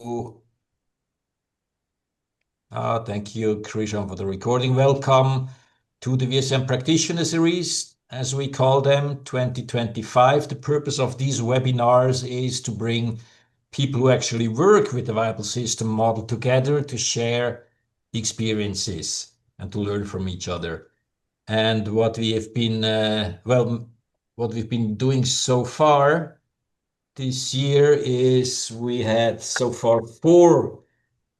Thank you, Krishan, for the recording. Welcome to the VSM Practitioner Series, as we call them, 2025. The purpose of these webinars is to bring people who actually work with the viable system model together to share experiences and to learn from each other. And what we have been, what we've been doing so far this year is we had so far 4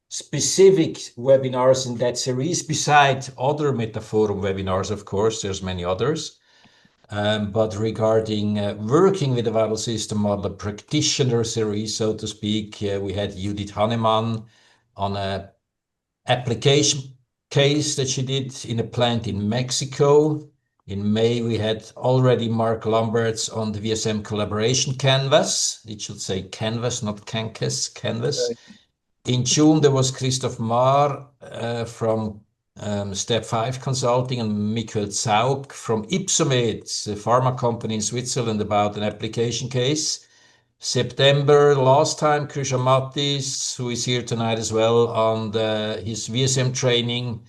specific webinars in that series, besides other Metaforum webinars, of course, there's many others. But regarding working with the viable system model, a practitioner series, so to speak, we had Judith Hannemann on a application case that she did in a plant in Mexico. In May, we had already Mark Lambertz on the VSM collaboration canvas. It should say canvas, not canvas, canvas. In June, there was Christoph Maar from Step 5 Consulting and Michael Zaug from Ypsomed, a pharma company in Switzerland, about an application case. September, last time, Krishan Mattis, who is here tonight as well, on his VSM training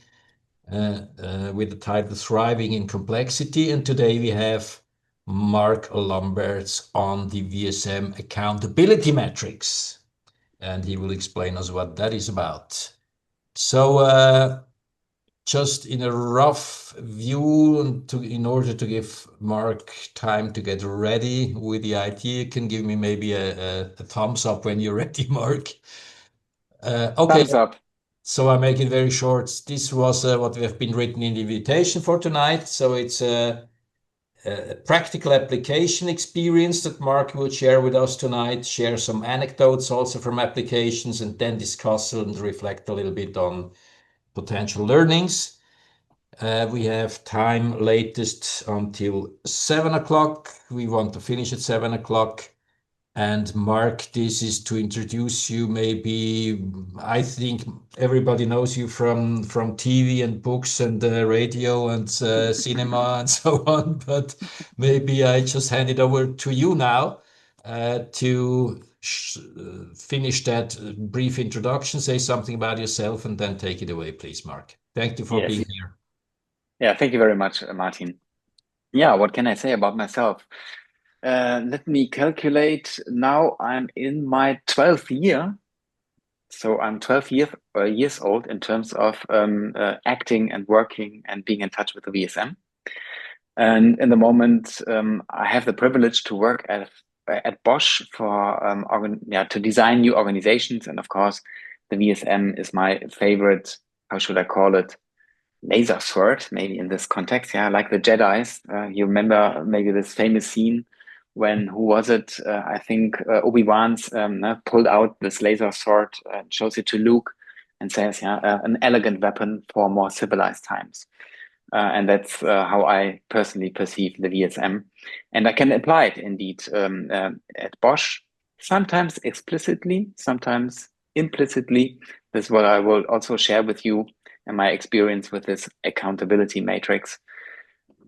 with the title Thriving in Complexity. And today we have Mark Lambertz on the VSM accountability metrics. And he will explain us what that is about. So just in a rough view, in order to give Mark time to get ready with the idea, you can give me maybe a thumbs up when you're ready, Mark. Okay. Thumbs up. So I make it very short. This was what we have been written in the invitation for tonight. So it's a practical application experience that Mark will share with us tonight, share some anecdotes also from applications, and then discuss and reflect a little bit on potential learnings. We have time latest until 7 o'clock. We want to finish at 7 o'clock. And Mark, this is to introduce you. Maybe I think everybody knows you from TV and books and radio and cinema and so on. But maybe I just hand it over to you now to finish that brief introduction, say something about yourself, and then take it away, please, Mark. Thank you for being here. Yeah, thank you very much, Martin. Yeah, what can I say about myself? Let me calculate. Now I'm in my 12th year. So I'm 12 years old in terms of acting and working and being in touch with the VSM. And in the moment, I have the privilege to work at Bosch for to design new organizations. And of course, the VSM is my favorite, how should I call it, laser sword, maybe in this context. Yeah, like the Jedis. You remember maybe this famous scene when, who was it? I think Obi-Wan's pulled out this laser sword, shows it to Luke and says, an elegant weapon for more civilized times. And that's how I personally perceive the VSM. And I can apply it indeed at Bosch, sometimes explicitly, sometimes implicitly. This is what I will also share with you and my experience with this accountability matrix.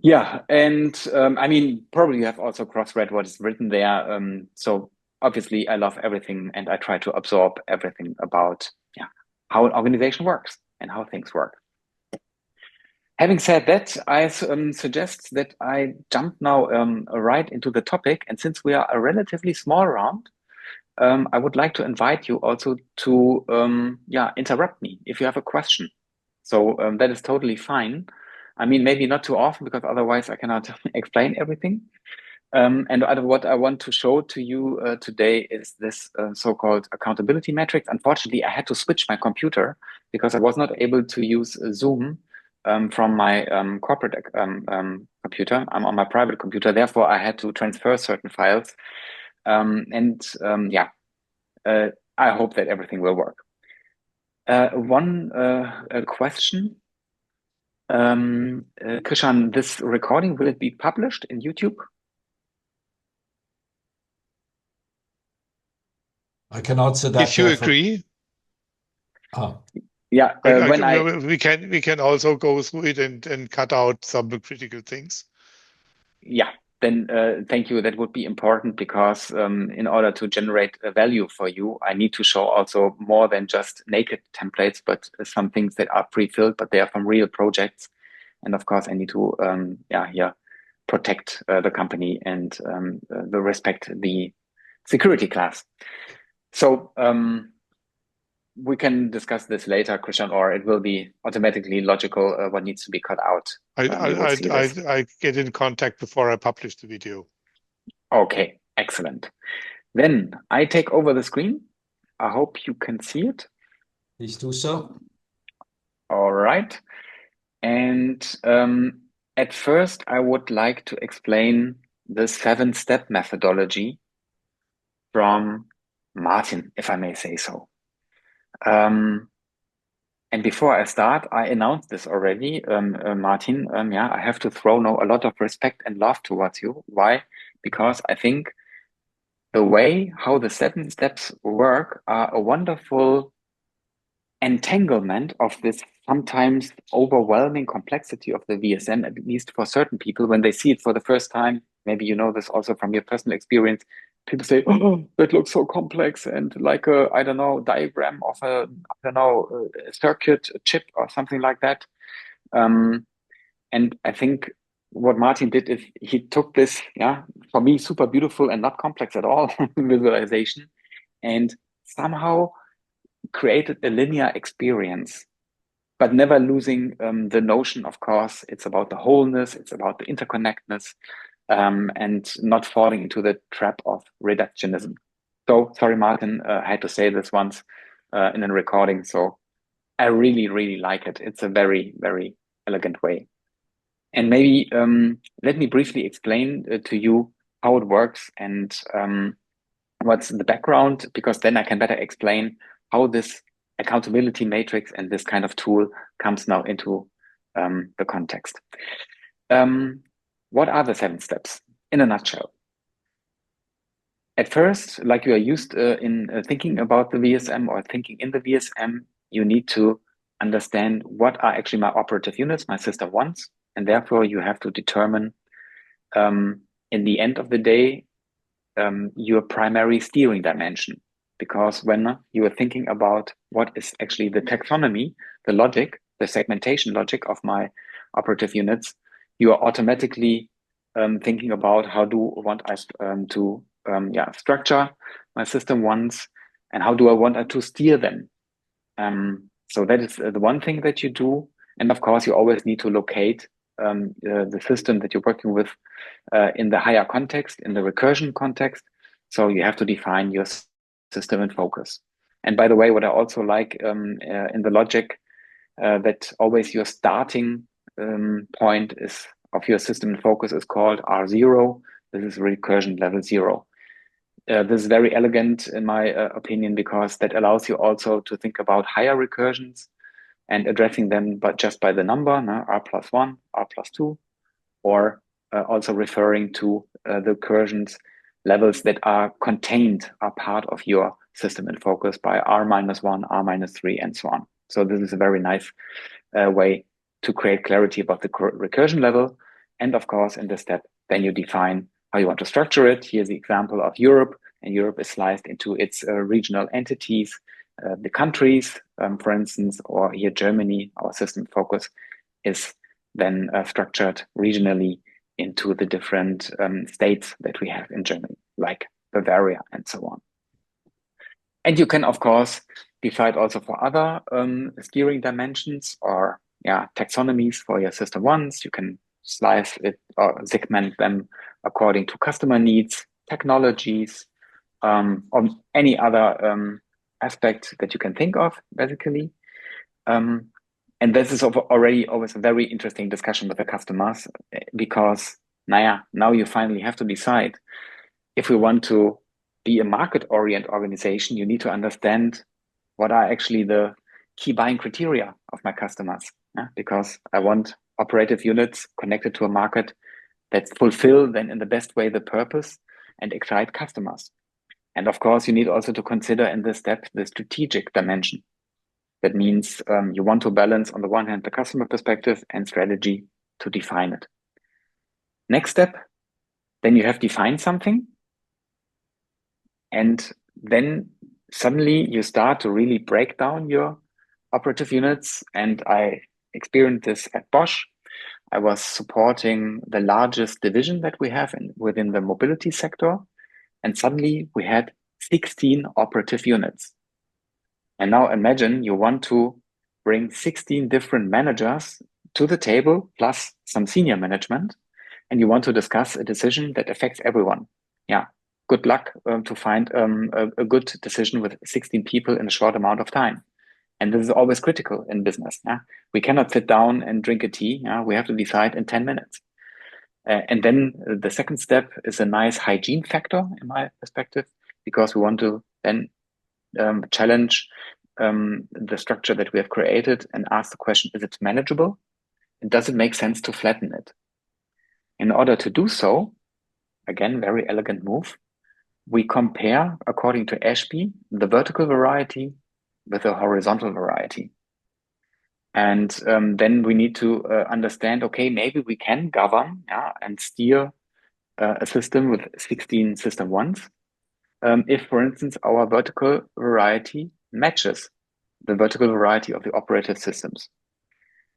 Yeah, and I mean, probably you have also cross-read what is written there. So obviously I love everything and I try to absorb everything about how an organization works and how things work. Having said that, I suggest that I jump now right into the topic. And since we are a relatively small round, I would like to invite you also to interrupt me if you have a question. So that is totally fine. I mean, maybe not too often because otherwise I cannot explain everything. And what I want to show to you today is this so-called accountability metric. Unfortunately, I had to switch my computer because I was not able to use Zoom from my corporate computer. I'm on my private computer. Therefore, I had to transfer certain files. I hope that everything will work. One question. Krishan, this recording, will it be published in YouTube? I can answer that. If you agree. Yeah, we can also go through it and cut out some critical things. Yeah, then thank you. That would be important because in order to generate a value for you, I need to show also more than just naked templates, but some things that are pre-filled, but they are from real projects. And of course, I need to protect the company and the respect the security class. So we can discuss this later, Christian, or it will be automatically logical what needs to be cut out. I get in contact before I publish the video. Okay, excellent. Then I take over the screen. I hope you can see it. Please do so. All right. And at first, I would like to explain the 7-step methodology from Martin, if I may say so. And before I start, I announced this already, Martin. I have to throw now a lot of respect and love towards you. Why? Because I think the way how the 7 steps work are a wonderful entanglement of this sometimes overwhelming complexity of the VSM, at least for certain people, when they see it for the first time. Maybe you know this also from your personal experience. People say, "Oh, that looks so complex," and like a, I don't know, diagram of a, I don't know, a circuit, a chip, or something like that. And I think what Martin did is he took this, for me, super beautiful and not complex at all visualization, and somehow created a linear experience, but never losing the notion, of course, it's about the wholeness, it's about the interconnectedness, and not falling into the trap of reductionism. So sorry, Martin, I had to say this once in a recording. So I really, really like it. It's a very, very elegant way. And maybe let me briefly explain to you how it works and what's the background, because then I can better explain how this accountability matrix and this kind of tool comes now into the context. What are the 7 steps in a nutshell? At first, like you are used in thinking about the VSM or thinking in the VSM, you need to understand what are actually my operative units, my system ones, and therefore you have to determine in the end of the day your primary steering dimension. Because when you are thinking about what is actually the taxonomy, the logic, the segmentation logic of my operative units, you are automatically thinking about how do I want to structure my system ones and how do I want to steer them. So that is the one thing that you do. And of course, you always need to locate the system that you're working with in the higher context, in the recursion context. So you have to define your system in focus. And by the way, what I also like in the logic, that always your starting point is of your system in focus is called R0. This is recursion level 0. This is very elegant in my opinion, because that allows you also to think about higher recursions and addressing them but just by the number, R+1, R+2, or also referring to the recursions levels that are contained, are part of your system in focus by R-1, R-3, and so on. So this is a very nice way to create clarity about the recursion level. And of course, in this step, then you define how you want to structure it. Here's the example of Europe, and Europe is sliced into its regional entities, the countries, for instance, or here Germany, our system focus is then structured regionally into the different states that we have in Germany, like Bavaria and so on. And you can, of course, decide also for other steering dimensions or taxonomies for your system ones. You can slice it or segment them according to customer needs, technologies, or any other aspect that you can think of, basically. And this is already always a very interesting discussion with the customers, because now you finally have to decide if we want to be a market-oriented organization. You need to understand what are actually the key buying criteria of my customers, because I want operative units connected to a market that fulfill then in the best way the purpose and excite customers. And of course, you need also to consider in this step the strategic dimension. That means you want to balance on the one hand the customer perspective and strategy to define it. Next step, Then you have defined something, and then suddenly you start to really break down your operative units. And I experienced this at Bosch. I was supporting the largest division that we have within the mobility sector. And suddenly we had 16 operative units. And now imagine you want to bring 16 different managers to the table, plus some senior management, and you want to discuss a decision that affects everyone. Yeah, good luck to find a good decision with 16 people in a short amount of time. And this is always critical in business. Yeah? We cannot sit down and drink a tea. Yeah? We have to decide in 10 minutes. And then the second step is a nice hygiene factor in my perspective, because we want to then challenge the structure that we have created and ask the question, is it manageable? And does it make sense to flatten it? In order to do so, again, very elegant move, we compare, according to Ashby, the vertical variety with the horizontal variety. And then we need to understand, okay, maybe we can govern and steer a system with 16 system ones. If, for instance, our vertical variety matches the vertical variety of the operative systems.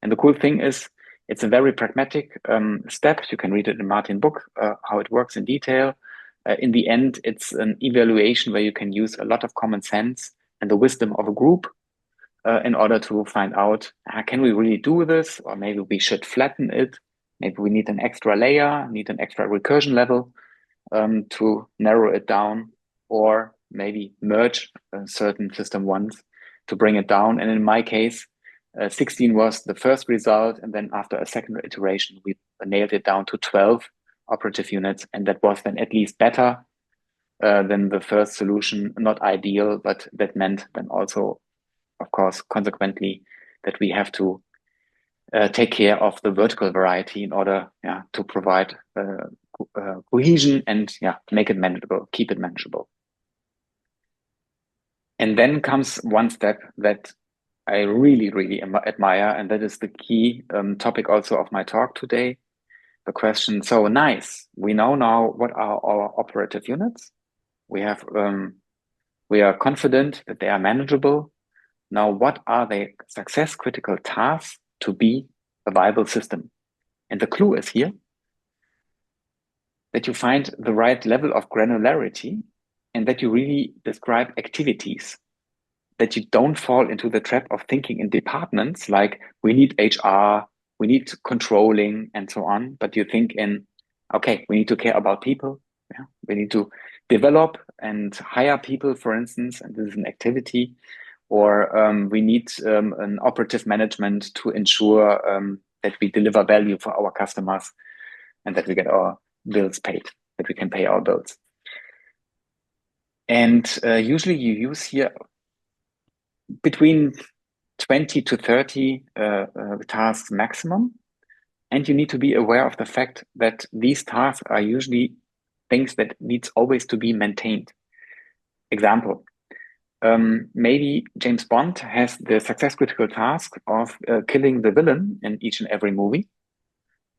And the cool thing is, it's a very pragmatic step. You can read it in Martin's book, how it works in detail. In the end, it's an evaluation where you can use a lot of common sense and the wisdom of a group in order to find out, can we really do this? Or maybe we should flatten it. Maybe we need an extra layer, need an extra recursion level to narrow it down, or maybe merge certain system ones to bring it down. And in my case, 16 was the first result. And then after a second iteration, we nailed it down to 12 operative units. And that was then at least better than the first solution. Not ideal, but that meant then also, of course, consequently, that we have to take care of the vertical variety in order to provide cohesion and make it manageable, keep it manageable. And then comes one step that I really, really admire, and that is the key topic also of my talk today. The question, so nice, we know now what are our operative units. We have, we are confident that they are manageable. Now, what are the success critical tasks to be a viable system? And the clue is here that you find the right level of granularity and that you really describe activities, that you don't fall into the trap of thinking in departments like we need HR, we need controlling and so on, but you think in, okay, we need to care about people. Yeah? We need to develop and hire people, for instance, and this is an activity, or we need an operative management to ensure that we deliver value for our customers and that we get our bills paid, that we can pay our bills. And usually you use here between 20 to 30 tasks maximum. And you need to be aware of the fact that these tasks are usually things that needs always to be maintained. Example, maybe James Bond has the success critical task of killing the villain in each and every movie.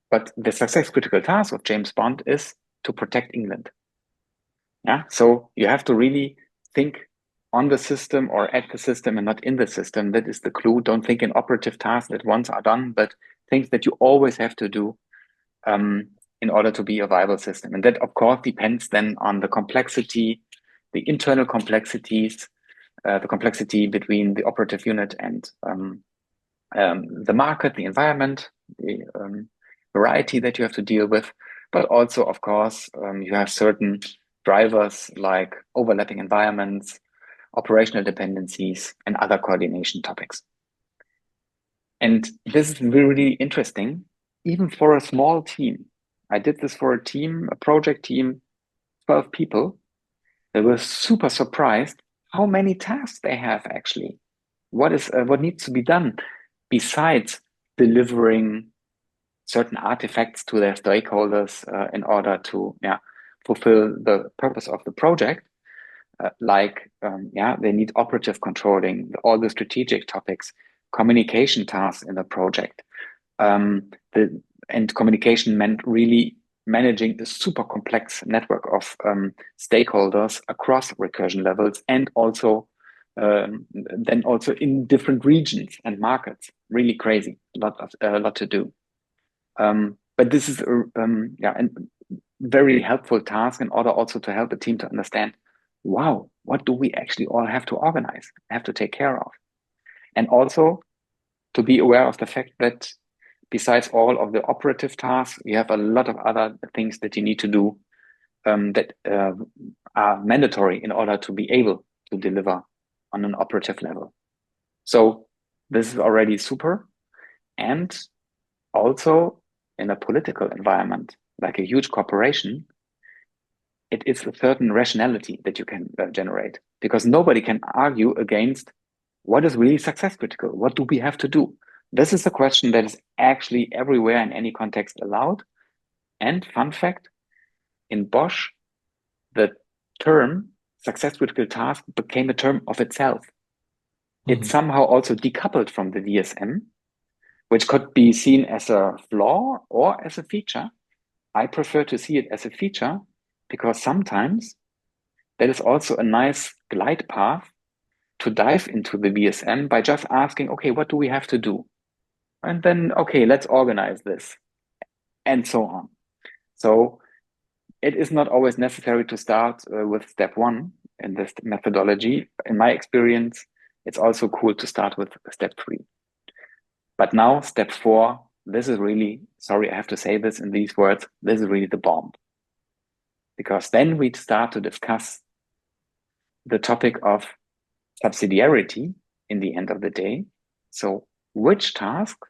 But the success critical task of James Bond is to protect England. Yeah, so you have to really think on the system or at the system and not in the system. That is the clue. Don't think in operative tasks that once are done, but things that you always have to do in order to be a viable system. And that, of course, depends then on the complexity, the internal complexities, the complexity between the operative unit and the market, the environment, the variety that you have to deal with. But also, of course, you have certain drivers like overlapping environments, operational dependencies, and other coordination topics. And this is really interesting, even for a small team. I did this for a team, a project team, 12 people. They were super surprised how many tasks they have actually. What needs to be done besides delivering certain artifacts to their stakeholders in order to fulfill the purpose of the project. They need operative controlling, all the strategic topics, communication tasks in the project. And communication meant really managing a super complex network of stakeholders across recursion levels, and also then also in different regions and markets. Really crazy, a lot to do. But this is a very helpful task in order also to help the team to understand, wow, what do we actually all have to organize, have to take care of? And also to be aware of the fact that besides all of the operative tasks, you have a lot of other things that you need to do that are mandatory in order to be able to deliver on an operative level. So this is already super. And also in a political environment, like a huge corporation, it is a certain rationality that you can generate, because nobody can argue against what is really success critical. What do we have to do? This is a question that is actually everywhere in any context allowed. And fun fact, in Bosch, the term success critical task became a term of itself. It's somehow also decoupled from the VSM, which could be seen as a flaw or as a feature. I prefer to see it as a feature, because sometimes that is also a nice glide path to dive into the VSM by just asking, okay, what do we have to do? And then, okay, let's organize this, and so on. So it is not always necessary to start with step 1 in this methodology. In my experience, it's also cool to start with step 3. But now step 4, this is really, sorry, I have to say this in these words, this is really the bomb. Because then we start to discuss the topic of subsidiarity in the end of the day. So which tasks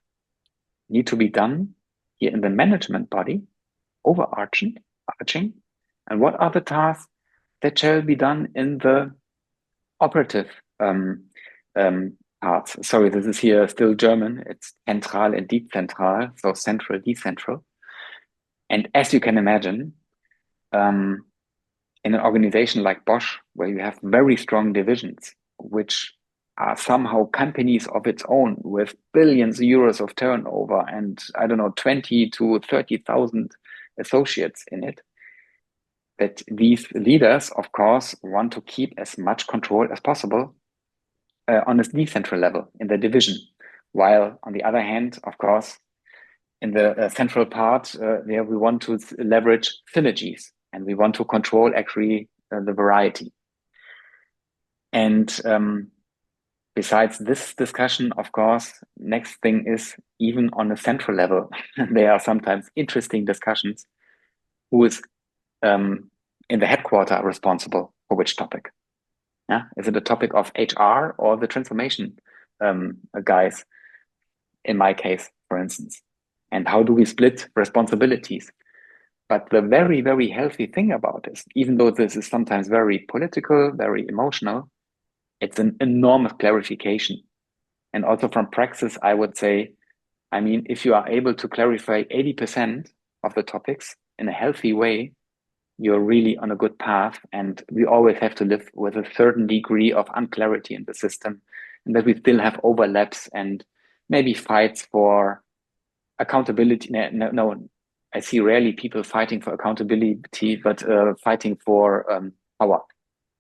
need to be done here in the management body, overarching, and what are the tasks that shall be done in the operative parts. Sorry, this is here still German. It's zentral and dezentral, so central, decentral. And as you can imagine, in an organization like Bosch, where you have very strong divisions, which are somehow companies of its own with billions of euros of turnover and, I don't know, 20 to 30,000 associates in it, that these leaders, of course, want to keep as much control as possible on a decentral level in the division. While on the other hand, of course, in the central part, there we want to leverage synergies, and we want to control actually the variety. And besides this discussion, of course, next thing is, even on a central level, there are sometimes interesting discussions. Who is in the headquarter responsible for which topic? Yeah, is it a topic of HR or the transformation guys? In my case, for instance, and how do we split responsibilities? But the very, very healthy thing about this, even though this is sometimes very political, very emotional, it's an enormous clarification. And also from praxis, I would say, I mean, if you are able to clarify 80% of the topics in a healthy way, you're really on a good path. And we always have to live with a certain degree of unclarity in the system, and that we still have overlaps and maybe fights for accountability. No, I see rarely people fighting for accountability, but fighting for power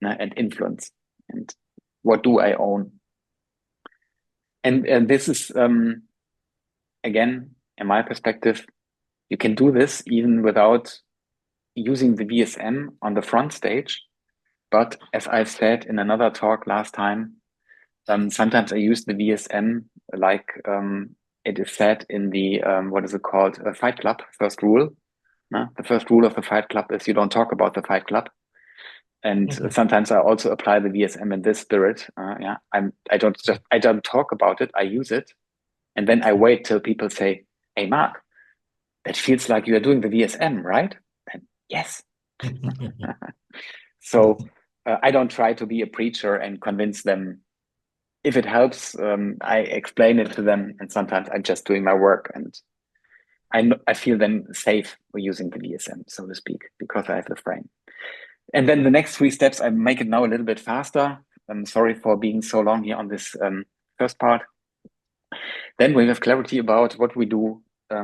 and influence. And what do I own? And this is, again, in my perspective, you can do this even without using the VSM on the front stage. But as I've said in another talk last time, sometimes I use the VSM like it is said in the, what is it called? A Fight Club, first rule. The first rule of the Fight Club is you don't talk about the Fight Club. And sometimes I also apply the VSM in this spirit. I don't talk about it, I use it. And then I wait till people say, hey, Mark, that feels like you are doing the VSM, right? And yes. So I don't try to be a preacher and convince them. If it helps, I explain it to them, and sometimes I'm just doing my work, and I feel then safe for using the VSM, so to speak, because I have the frame. And then the next 3 steps, I make it now a little bit faster. I'm sorry for being so long here on this first part. Then we have clarity about what we do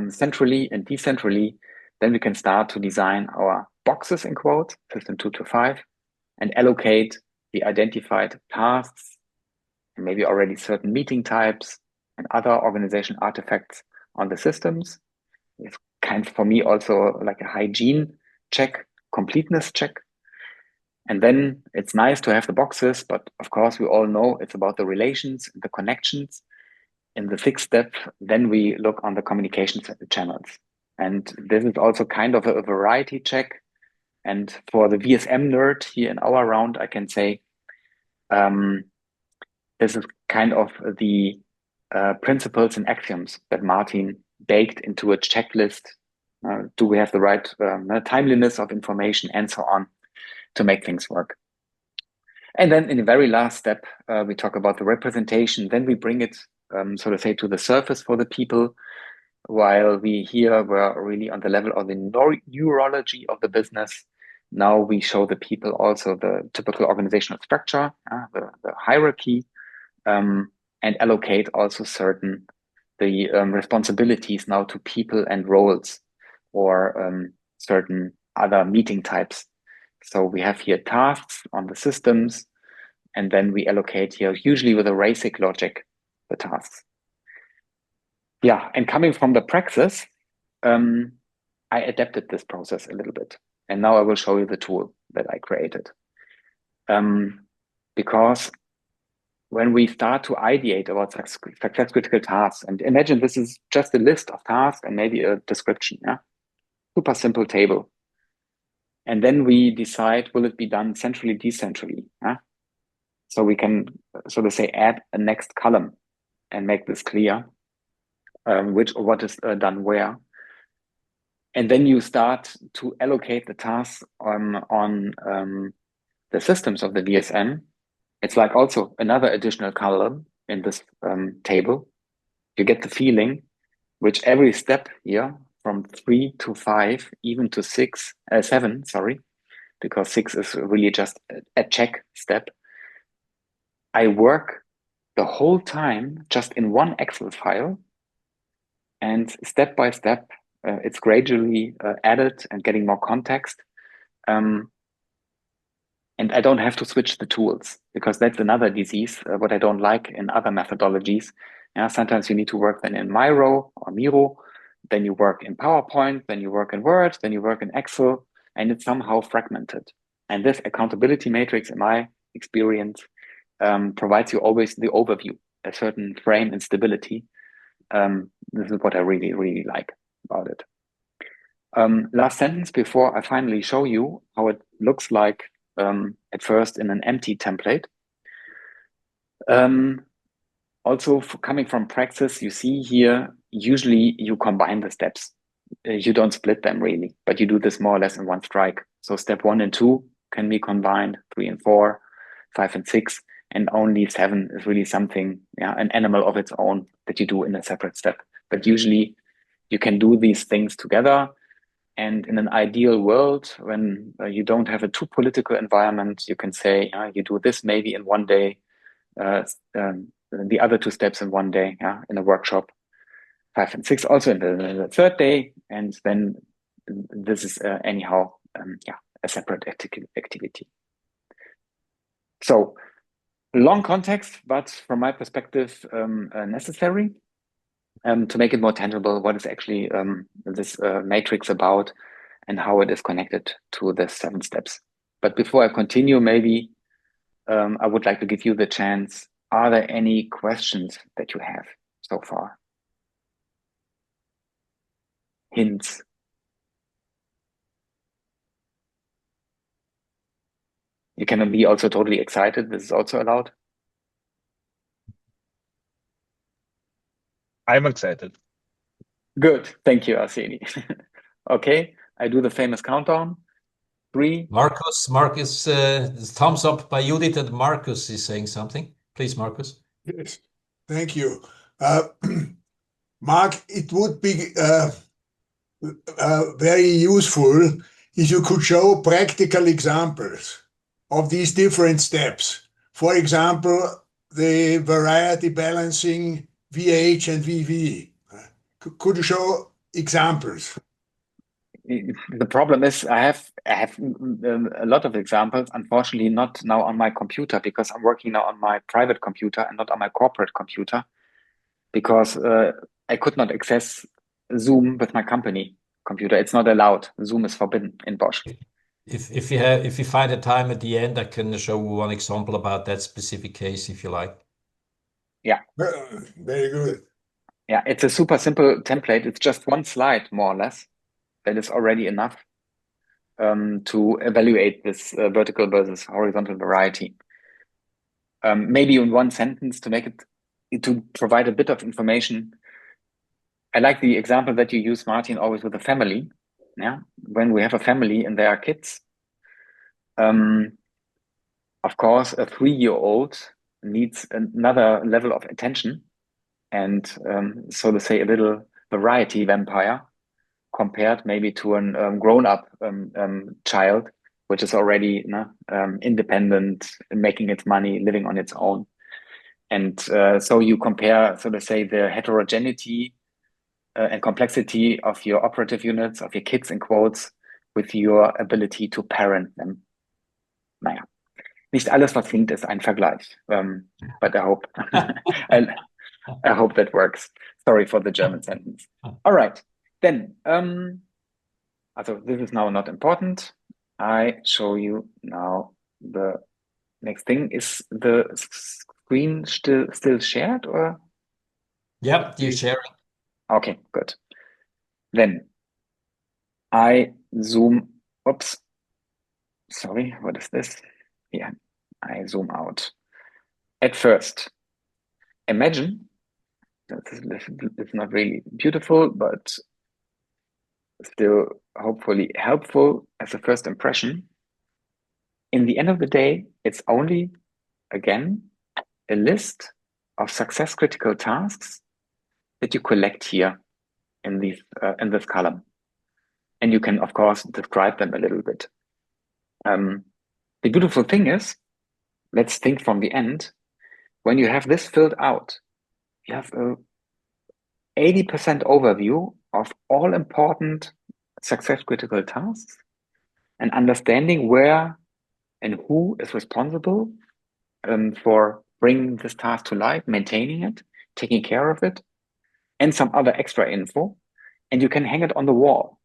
centrally and decentrally. then we can start to design our boxes in quotes, system 2 to 5, and allocate the identified tasks and maybe already certain meeting types and other organization artifacts on the systems. It's kind of, for me, also like a hygiene check, completeness check. And then it's nice to have the boxes, but of course we all know it's about the relations, the connections. In the 6th step, then we look on the communication channels. And this is also kind of a variety check. And for the VSM nerd here in our round, I can say this is kind of the principles and axioms that Martin baked into a checklist. Do we have the right timeliness of information and so on to make things work? And then in the very last step, we talk about the representation. Then we bring it, so to say, to the surface for the people, while we here were really on the level of the neurology of the business. Now we show the people also the typical organizational structure, the hierarchy, and allocate also certain the responsibilities now to people and roles, or certain other meeting types. So we have here tasks on the systems, and then we allocate here, usually with a RACIC logic, the tasks. Yeah, and coming from the praxis, I adapted this process a little bit. And now I will show you the tool that I created. Because when we start to ideate about success critical tasks, and imagine this is just a list of tasks and maybe a description, yeah? Super simple table. And then we decide, will it be done centrally, decentrally? Yeah? So we can, so to say, add a next column and make this clear, what is done where. And then you start to allocate the tasks on the systems of the VSM. It's like also another additional column in this table. You get the feeling, which every step here from 3 to 5, even to 7, sorry, because 6 is really just a check step. I work the whole time just in one Excel file, and step by step, it's gradually added and getting more context. And I don't have to switch the tools, because that's another disease, what I don't like in other methodologies. Yeah, sometimes you need to work then in Miro or Miro, then you work in PowerPoint, then you work in Word, then you work in Excel, and it's somehow fragmented. And this accountability matrix, in my experience, provides you always the overview, a certain frame and stability. This is what I really, really like about it. Last sentence before I finally show you how it looks like at first in an empty template. Also, coming from practice, you see here, usually you combine the steps. You don't split them really, but you do this more or less in one strike. So step 1 and 2 can be combined, 3 and 4, 5 and 6, and only 7 is really something, yeah, an animal of its own that you do in a separate step. But usually you can do these things together. And in an ideal world, when you don't have a too political environment, you can say, you do this maybe in one day, the other 2 steps in one day, yeah, in a workshop, 5 and 6 also in the 3rd day. And then this is anyhow, a separate activity. So long context, but from my perspective, necessary to make it more tangible, what is actually this matrix about and how it is connected to the 7 steps. But before I continue, maybe I would like to give you the chance. Are there any questions that you have so far? Hints? You can be also totally excited. This is also allowed. I'm excited. Good. Thank you, Arseni. Okay, I do the famous countdown. 3. Marcus, thumbs up by Judith, and Marcus is saying something. Please, Marcus. Yes, thank you. Mark, it would be very useful if you could show practical examples of these different steps. For example, the variety balancing VH and VV. Could you show examples? the problem is I have a lot of examples. Unfortunately, not now on my computer because I'm working now on my private computer and not on my corporate computer because I could not access Zoom with my company computer. It's not allowed. Zoom is forbidden in Bosch. If you find a time at the end, I can show one example about that specific case if you like. Yeah. Very good. Yeah, it's a super simple template. It's just one slide, more or less. That is already enough to evaluate this vertical versus horizontal variety. Maybe in one sentence to make it, to provide a bit of information. I like the example that you use, Martin, always with a family. Yeah, when we have a family and there are kids, of course, a 3-year-old needs another level of attention and, so to say, a little variety vampire compared maybe to a grown-up child, which is already independent, making its money, living on its own. And so you compare, so to say, the heterogeneity and complexity of your operative units, of your kids in quotes, with your ability to parent them. Naja, nicht alles, was klingt, ist ein Vergleich. But I hope, I hope that works. Sorry for the German sentence. All right, then, also this is now not important. I show you now the next thing. Is the screen still shared or? Yeah, you're sharing. Okay, good. Then I zoom, oops, sorry, what is this? Yeah, I zoom out. At first, imagine, this is not really beautiful, but still hopefully helpful as a first impression. In the end of the day, it's only, again, a list of success critical tasks that you collect here in this column. And you can, of course, describe them a little bit. The beautiful thing is, let's think from the end, when you have this filled out, you have a 80% overview of all important success critical tasks and understanding where and who is responsible for bringing this task to life, maintaining it, taking care of it, and some other extra info. And you can hang it on the wall.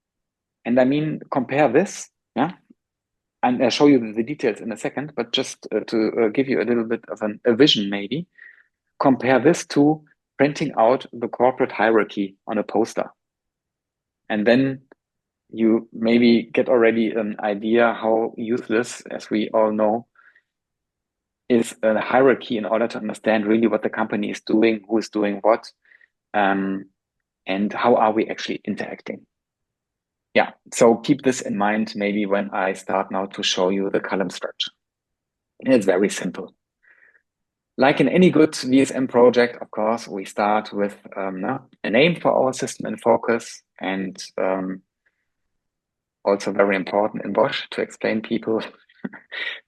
And I mean, compare this, yeah? And I'll show you the details in a second, but just to give you a little bit of a vision maybe, compare this to printing out the corporate hierarchy on a poster. And then you maybe get already an idea how useless, as we all know, is a hierarchy in order to understand really what the company is doing, who is doing what, and how are we actually interacting. Yeah, so keep this in mind maybe when I start now to show you the column structure. It's very simple. Like in any good VSM project, of course, we start with a name for our system in focus, and also very important in Bosch to explain people.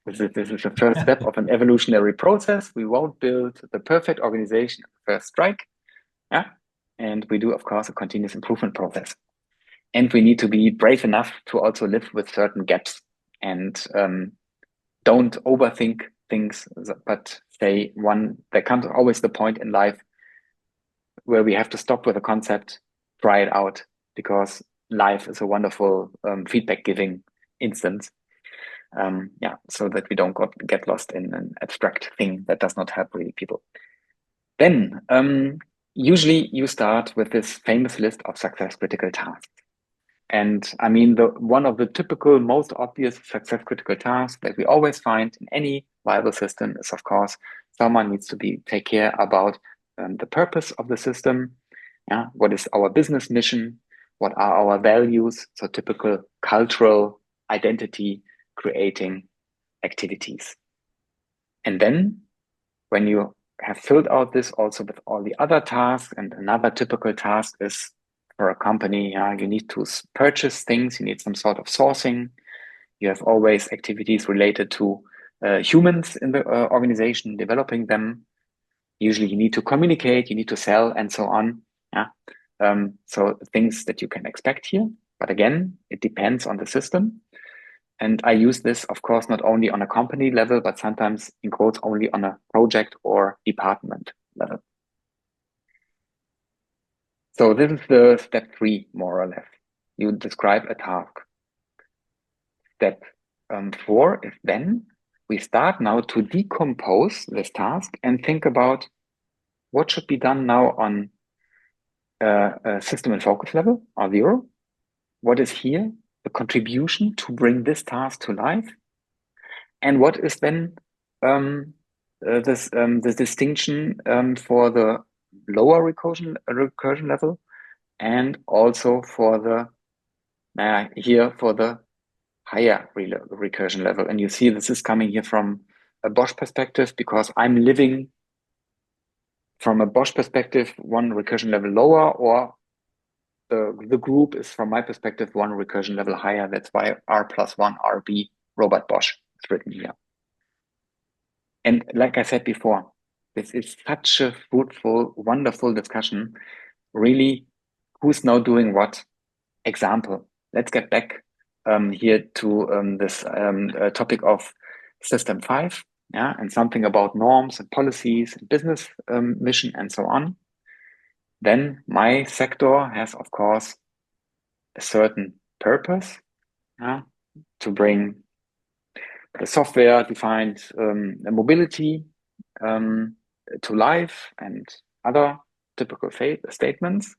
This is the first step of an evolutionary process. We won't build the perfect organization at the first strike. Yeah, and we do, of course, a continuous improvement process. And we need to be brave enough to also live with certain gaps and don't overthink things, but say there comes always the point in life where we have to stop with a concept, try it out, because life is a wonderful feedback giving instance. Yeah, so that we don't get lost in an abstract thing that does not help really people. Then usually you start with this famous list of success critical tasks. And I mean, one of the typical, most obvious success critical tasks that we always find in any viable system is, of course, someone needs to take care about the purpose of the system. Yeah, what is our business mission? What are our values? So typical cultural identity creating activities. And then when you have filled out this also with all the other tasks, and another typical task is for a company, you need to purchase things, you need some sort of sourcing. You have always activities related to humans in the organization, developing them. Usually you need to communicate, you need to sell, and so on. Yeah. So things that you can expect here. But again, it depends on the system. And I use this, of course, not only on a company level, but sometimes in quotes only on a project or department level. So this is the step 3, more or less. You describe a task. Step 4 is then we start now to decompose this task and think about what should be done now on a system and focus level or 0. What is here the contribution to bring this task to life? And what is then the distinction for the lower recursion level, and also for the here for the higher recursion level? And you see this is coming here from a Bosch perspective, because I'm living from a Bosch perspective 1 recursion level lower, or the group is, from my perspective, 1 recursion level higher. That's why R+1 RB Robert Bosch is written here. And like I said before, this is such a fruitful, wonderful discussion. Really, who's now doing what? Example. Let's get back here to this topic of System 5, and something about norms and policies and business mission and so on. Then my sector has, of course, a certain purpose to bring the software-defined mobility to life and other typical statements.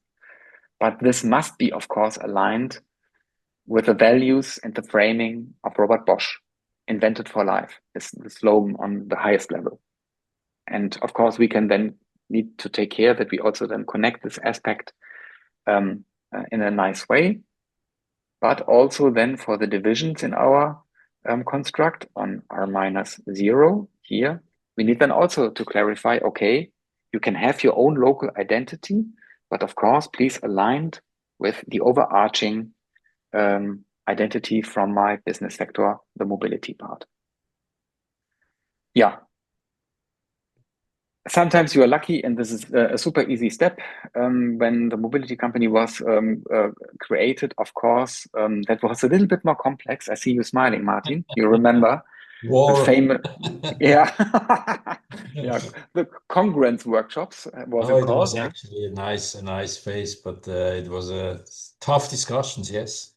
But this must be, of course, aligned with the values and the framing of Robert Bosch, invented for life, is the slogan on the highest level. And of course, we can then need to take care that we also then connect this aspect in a nice way, but also then for the divisions in our construct on R-0 here, we need then also to clarify, okay, you can have your own local identity, but of course, please aligned with the overarching identity from my business sector, the mobility part. Yeah. Sometimes you are lucky, and this is a super easy step. When the mobility company was created, of course, that was a little bit more complex. I see you smiling, Martin. You remember the famous, yeah, the congruence workshops was it called? It was actually a nice phase, but it was tough discussions. Yes.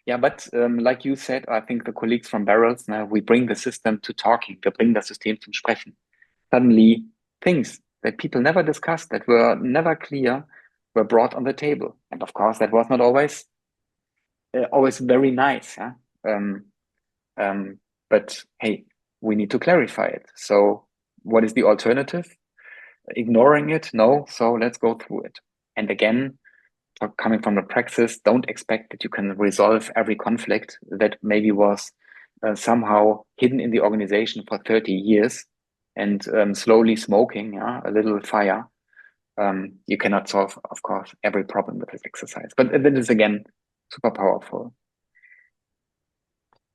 Yeah. But like you said, I think the colleagues from Barrels, now we bring the system to talking. Wir bringen das System zum Sprechen. Suddenly, things that people never discussed, that were never clear, were brought on the table. And of course, that was not always very nice. But hey, we need to clarify it. So what is the alternative? Ignoring it? No. So let's go through it. And again, coming from the praxis, don't expect that you can resolve every conflict that maybe was somehow hidden in the organization for 30 years and slowly smoking a little fire. You cannot solve, of course, every problem with this exercise. But that is, again, super powerful.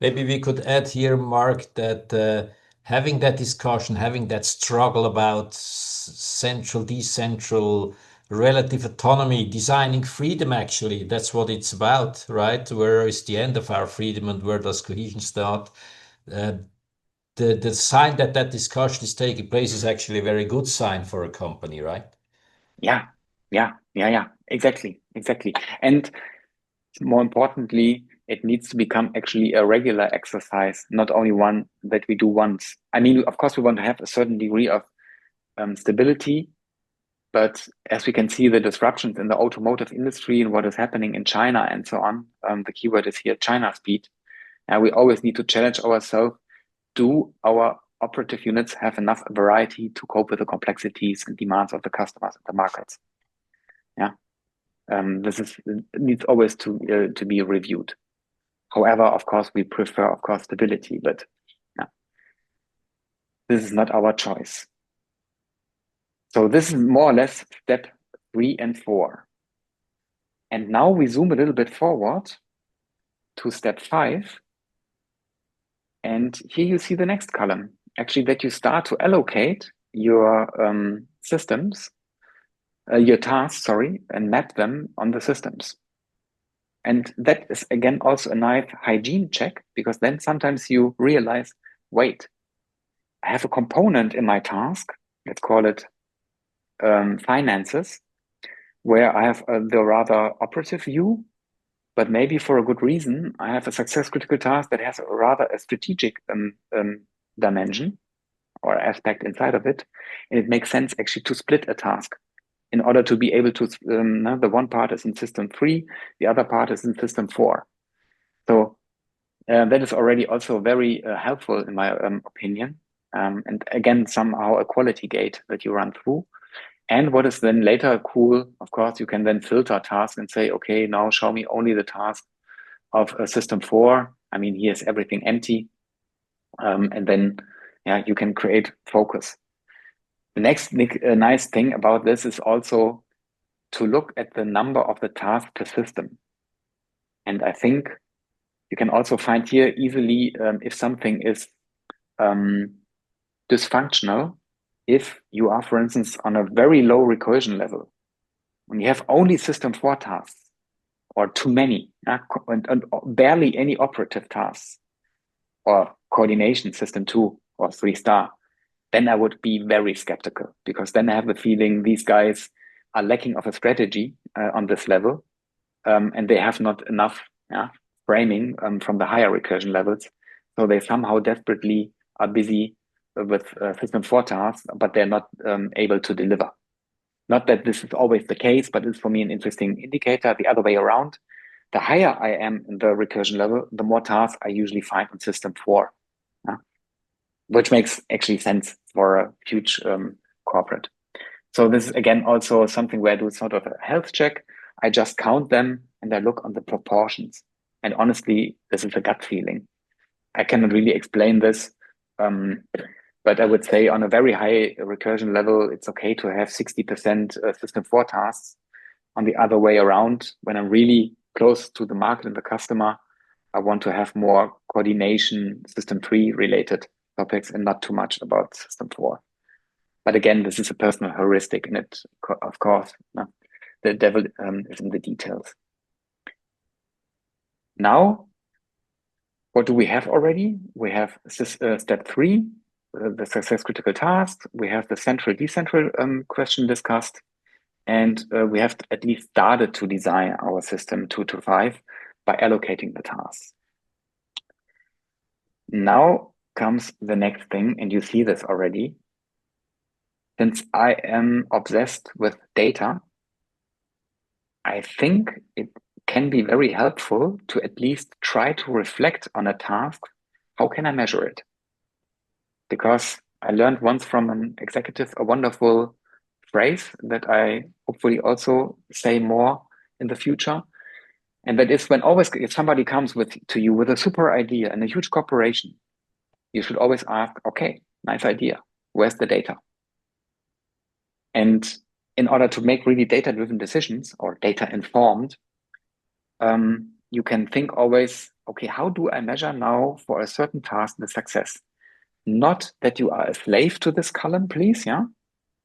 Maybe we could add here, Mark, that having that discussion, having that struggle about central, decentral, relative autonomy, designing freedom, actually, that's what it's about, right? Where is the end of our freedom and where does cohesion start? The sign that discussion is taking place is actually a very good sign for a company, right? Yeah. Exactly. And more importantly, it needs to become actually a regular exercise, not only one that we do once. I mean, of course, we want to have a certain degree of stability, but as we can see, the disruptions in the automotive industry and what is happening in China and so on, the keyword is here, China speed. And we always need to challenge ourselves. Do our operative units have enough variety to cope with the complexities and demands of the customers and the markets? Yeah. This needs always to be reviewed. However, of course, we prefer, of course, stability, but this is not our choice. So this is more or less step 3 and 4. And now we zoom a little bit forward to step 5. And here you see the next column, actually, that you start to allocate your systems, your tasks, and map them on the systems. And that is, again, also a nice hygiene check, because then sometimes you realize, wait, I have a component in my task, let's call it finances, where I have the rather operative view, but maybe for a good reason, I have a success critical task that has a strategic dimension or aspect inside of it. And it makes sense actually to split a task in order to be able to, the one part is in system 3, the other part is in system 4. So that is already also very helpful in my opinion. And again, somehow a quality gate that you run through. And what is then later cool, of course, you can then filter tasks and say, okay, now show me only the task of system 4. I mean, here's everything empty. And then, yeah, you can create focus. The next nice thing about this is also to look at the number of the tasks per system. And I think you can also find here easily if something is dysfunctional, if you are, for instance, on a very low recursion level, when you have only system 4 tasks or too many, and barely any operative tasks or coordination system 2 or 3-star, then I would be very skeptical, because then I have the feeling these guys are lacking of a strategy on this level, and they have not enough framing from the higher recursion levels. So they somehow desperately are busy with system 4 tasks, but they're not able to deliver. Not that this is always the case, but it's for me an interesting indicator. The other way around, the higher I am in the recursion level, the more tasks I usually find on system 4, which makes actually sense for a huge corporate. So this is again also something where I do sort of a health check. I just count them and I look on the proportions. And honestly, this is a gut feeling. I cannot really explain this, but I would say on a very high recursion level, it's okay to have 60% system 4 tasks. On the other way around, when I'm really close to the market and the customer, I want to have more coordination system 3 related topics and not too much about system 4. But again, this is a personal heuristic, and it, of course, the devil is in the details. Now, what do we have already? We have step 3, the success critical task. We have the central decentral question discussed, and we have at least started to design our system 2 to 5 by allocating the tasks. Now comes the next thing, and you see this already. Since I am obsessed with data, I think it can be very helpful to at least try to reflect on a task. How can I measure it? Because I learned once from an executive a wonderful phrase that I hopefully also say more in the future. And that is, when always, if somebody comes to you with a super idea and a huge corporation, you should always ask, okay, nice idea. Where's the data? And in order to make really data-driven decisions or data-informed, you can think always, okay, how do I measure now for a certain task the success? Not that you are a slave to this column, please, yeah?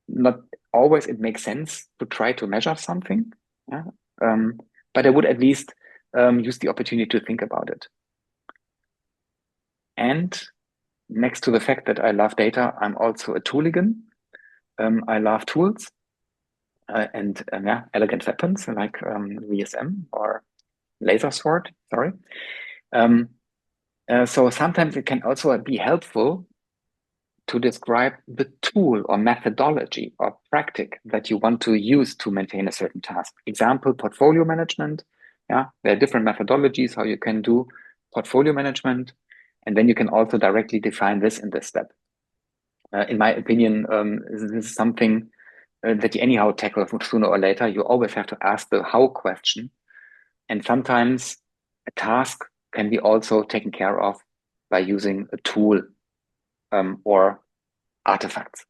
Not always it makes sense to try to measure something, yeah? But I would at least use the opportunity to think about it. And next to the fact that I love data, I'm also a tooligan. I love tools and elegant weapons like VSM or laser sword, sorry. So sometimes it can also be helpful to describe the tool or methodology or practice that you want to use to maintain a certain task. Example, portfolio management. Yeah, there are different methodologies how you can do portfolio management. And then you can also directly define this in this step. In my opinion, this is something that you anyhow tackle sooner or later. You always have to ask the how question. And sometimes a task can be also taken care of by using a tool or artifacts,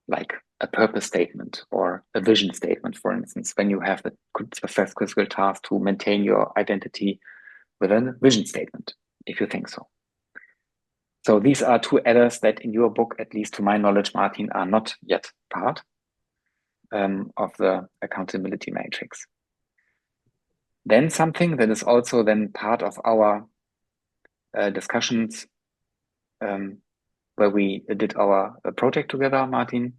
like a purpose statement or a vision statement, for instance, when you have the success critical task to maintain your identity with a vision statement, if you think so. So these are 2 adders that in your book, at least to my knowledge, Martin, are not yet part of the accountability matrix. Then something that is also then part of our discussions where we did our project together, Martin.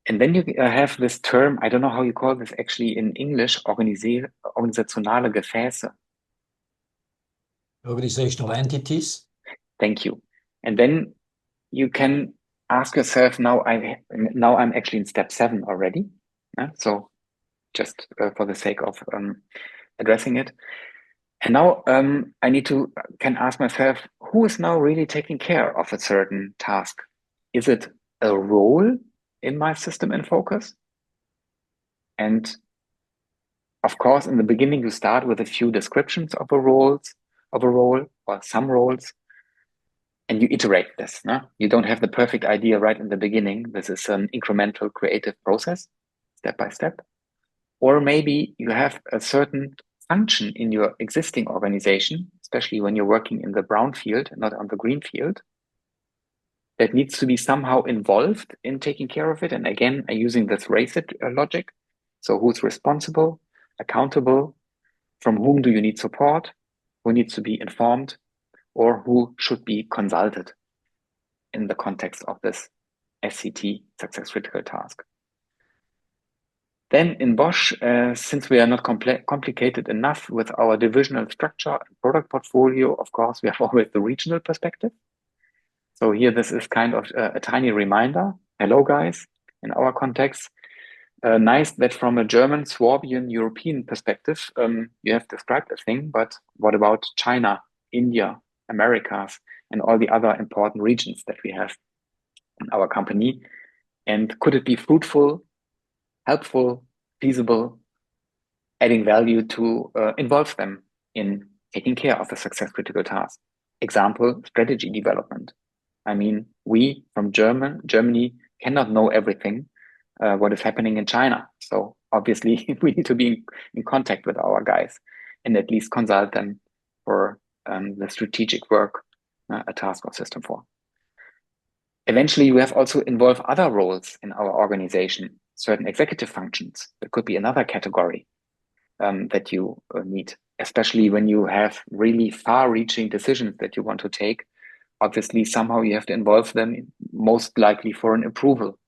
And then you have this term, I don't know how you call this actually in English, organisationale Gefäße. Organizational entities. Thank you. And then you can ask yourself, now I'm actually in step 7 already. So just for the sake of addressing it. And now I can ask myself, who is now really taking care of a certain task? Is it a role in my system in focus? And of course, in the beginning, you start with a few descriptions of a role or some roles, and you iterate this. No? You don't have the perfect idea right in the beginning. This is an incremental creative process, step by step. Or maybe you have a certain function in your existing organization, especially when you're working in the brown field, not on the green field, that needs to be somehow involved in taking care of it. And again, I'm using this race it logic. So who's responsible, accountable, from whom do you need support, who needs to be informed, or who should be consulted in the context of this SCT, success critical task. Then in Bosch, since we are not complicated enough with our divisional structure and product portfolio, of course, we have always the regional perspective. So here, this is kind of a tiny reminder. Hello, guys, in our context. Nice that from a German, Swabian, European perspective, you have described a thing, but what about China, India, Americas, and all the other important regions that we have in our company? And could it be fruitful, helpful, feasible, adding value to involve them in taking care of the success critical task? Example, strategy development. I mean, we from Germany cannot know everything what is happening in China. So obviously we need to be in contact with our guys and at least consult them for the strategic work a task or system for. Eventually, we have also involved other roles in our organization, certain executive functions. That could be another category that you need, especially when you have really far-reaching decisions that you want to take. Obviously, somehow you have to involve them, most likely for an approval.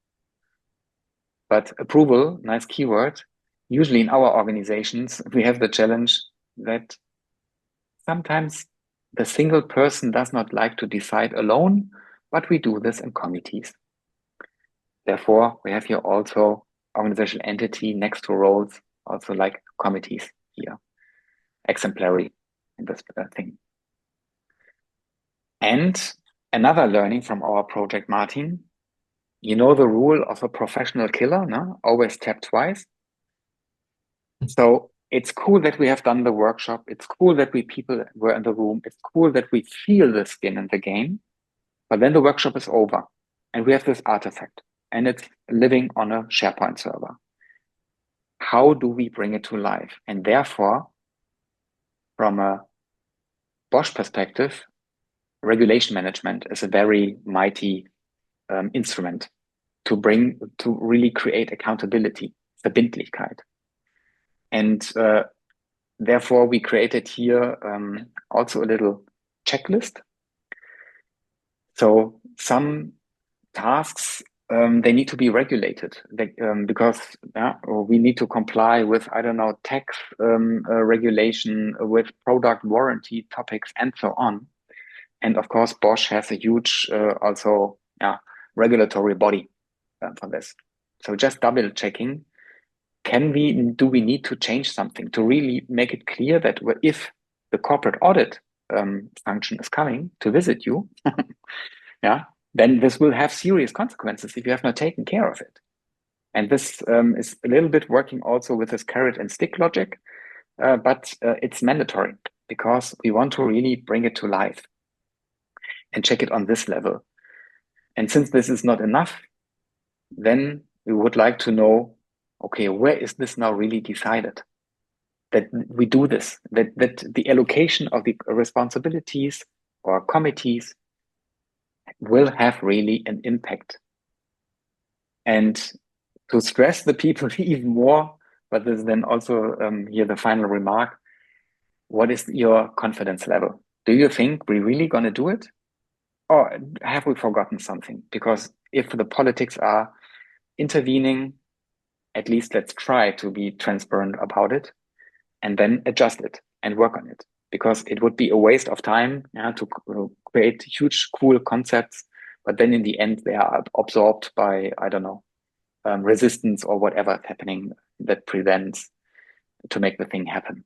But approval, nice keyword, usually in our organizations, we have the challenge that sometimes the single person does not like to decide alone, but we do this in committees. Therefore, we have here also organizational entity next to roles, also like committees here, exemplary in this thing. And another learning from our project, Martin, you know the rule of a professional killer, no? Always tap twice. So it's cool that we have done the workshop. It's cool that people were in the room. It's cool that we feel the skin in the game. But then the workshop is over and we have this artifact and it's living on a SharePoint server. How do we bring it to life? And therefore, from a Bosch perspective, regulation management is a very mighty instrument to really create accountability, Verbindlichkeit. And therefore, we created here also a little checklist. So some tasks, they need to be regulated because we need to comply with, I don't know, tax regulation, with product warranty topics, and so on. And of course, Bosch has a huge also regulatory body for this. So just double checking. Do we need to change something to really make it clear that if the corporate audit function is coming to visit you, then this will have serious consequences if you have not taken care of it. And this is a little bit working also with this carrot and stick logic, but it's mandatory because we want to really bring it to life and check it on this level. And since this is not enough, then we would like to know, okay, where is this now really decided? That we do this, that the allocation of the responsibilities or committees will have really an impact. And to stress the people even more, but this is then also here the final remark. What is your confidence level? Do you think we're really going to do it? Or have we forgotten something? Because if the politics are intervening, at least let's try to be transparent about it and then adjust it and work on it. Because it would be a waste of time to create huge, cool concepts, but then in the end, they are absorbed by, I don't know, resistance or whatever is happening that prevents to make the thing happen.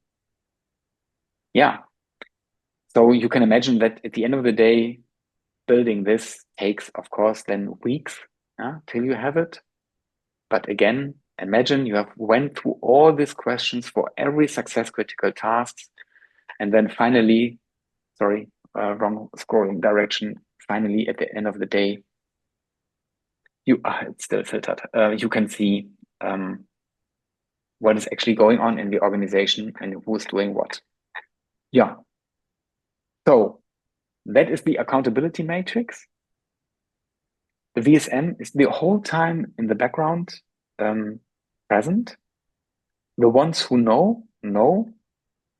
Yeah. So you can imagine that at the end of the day, building this takes, of course, then weeks till you have it. But again, imagine you have went through all these questions for every success critical task. And then finally, sorry, wrong scrolling direction. Finally, at the end of the day, it's still filtered. You can see what is actually going on in the organization and who's doing what. Yeah. So that is the accountability matrix. The VSM is the whole time in the background present. The ones who know.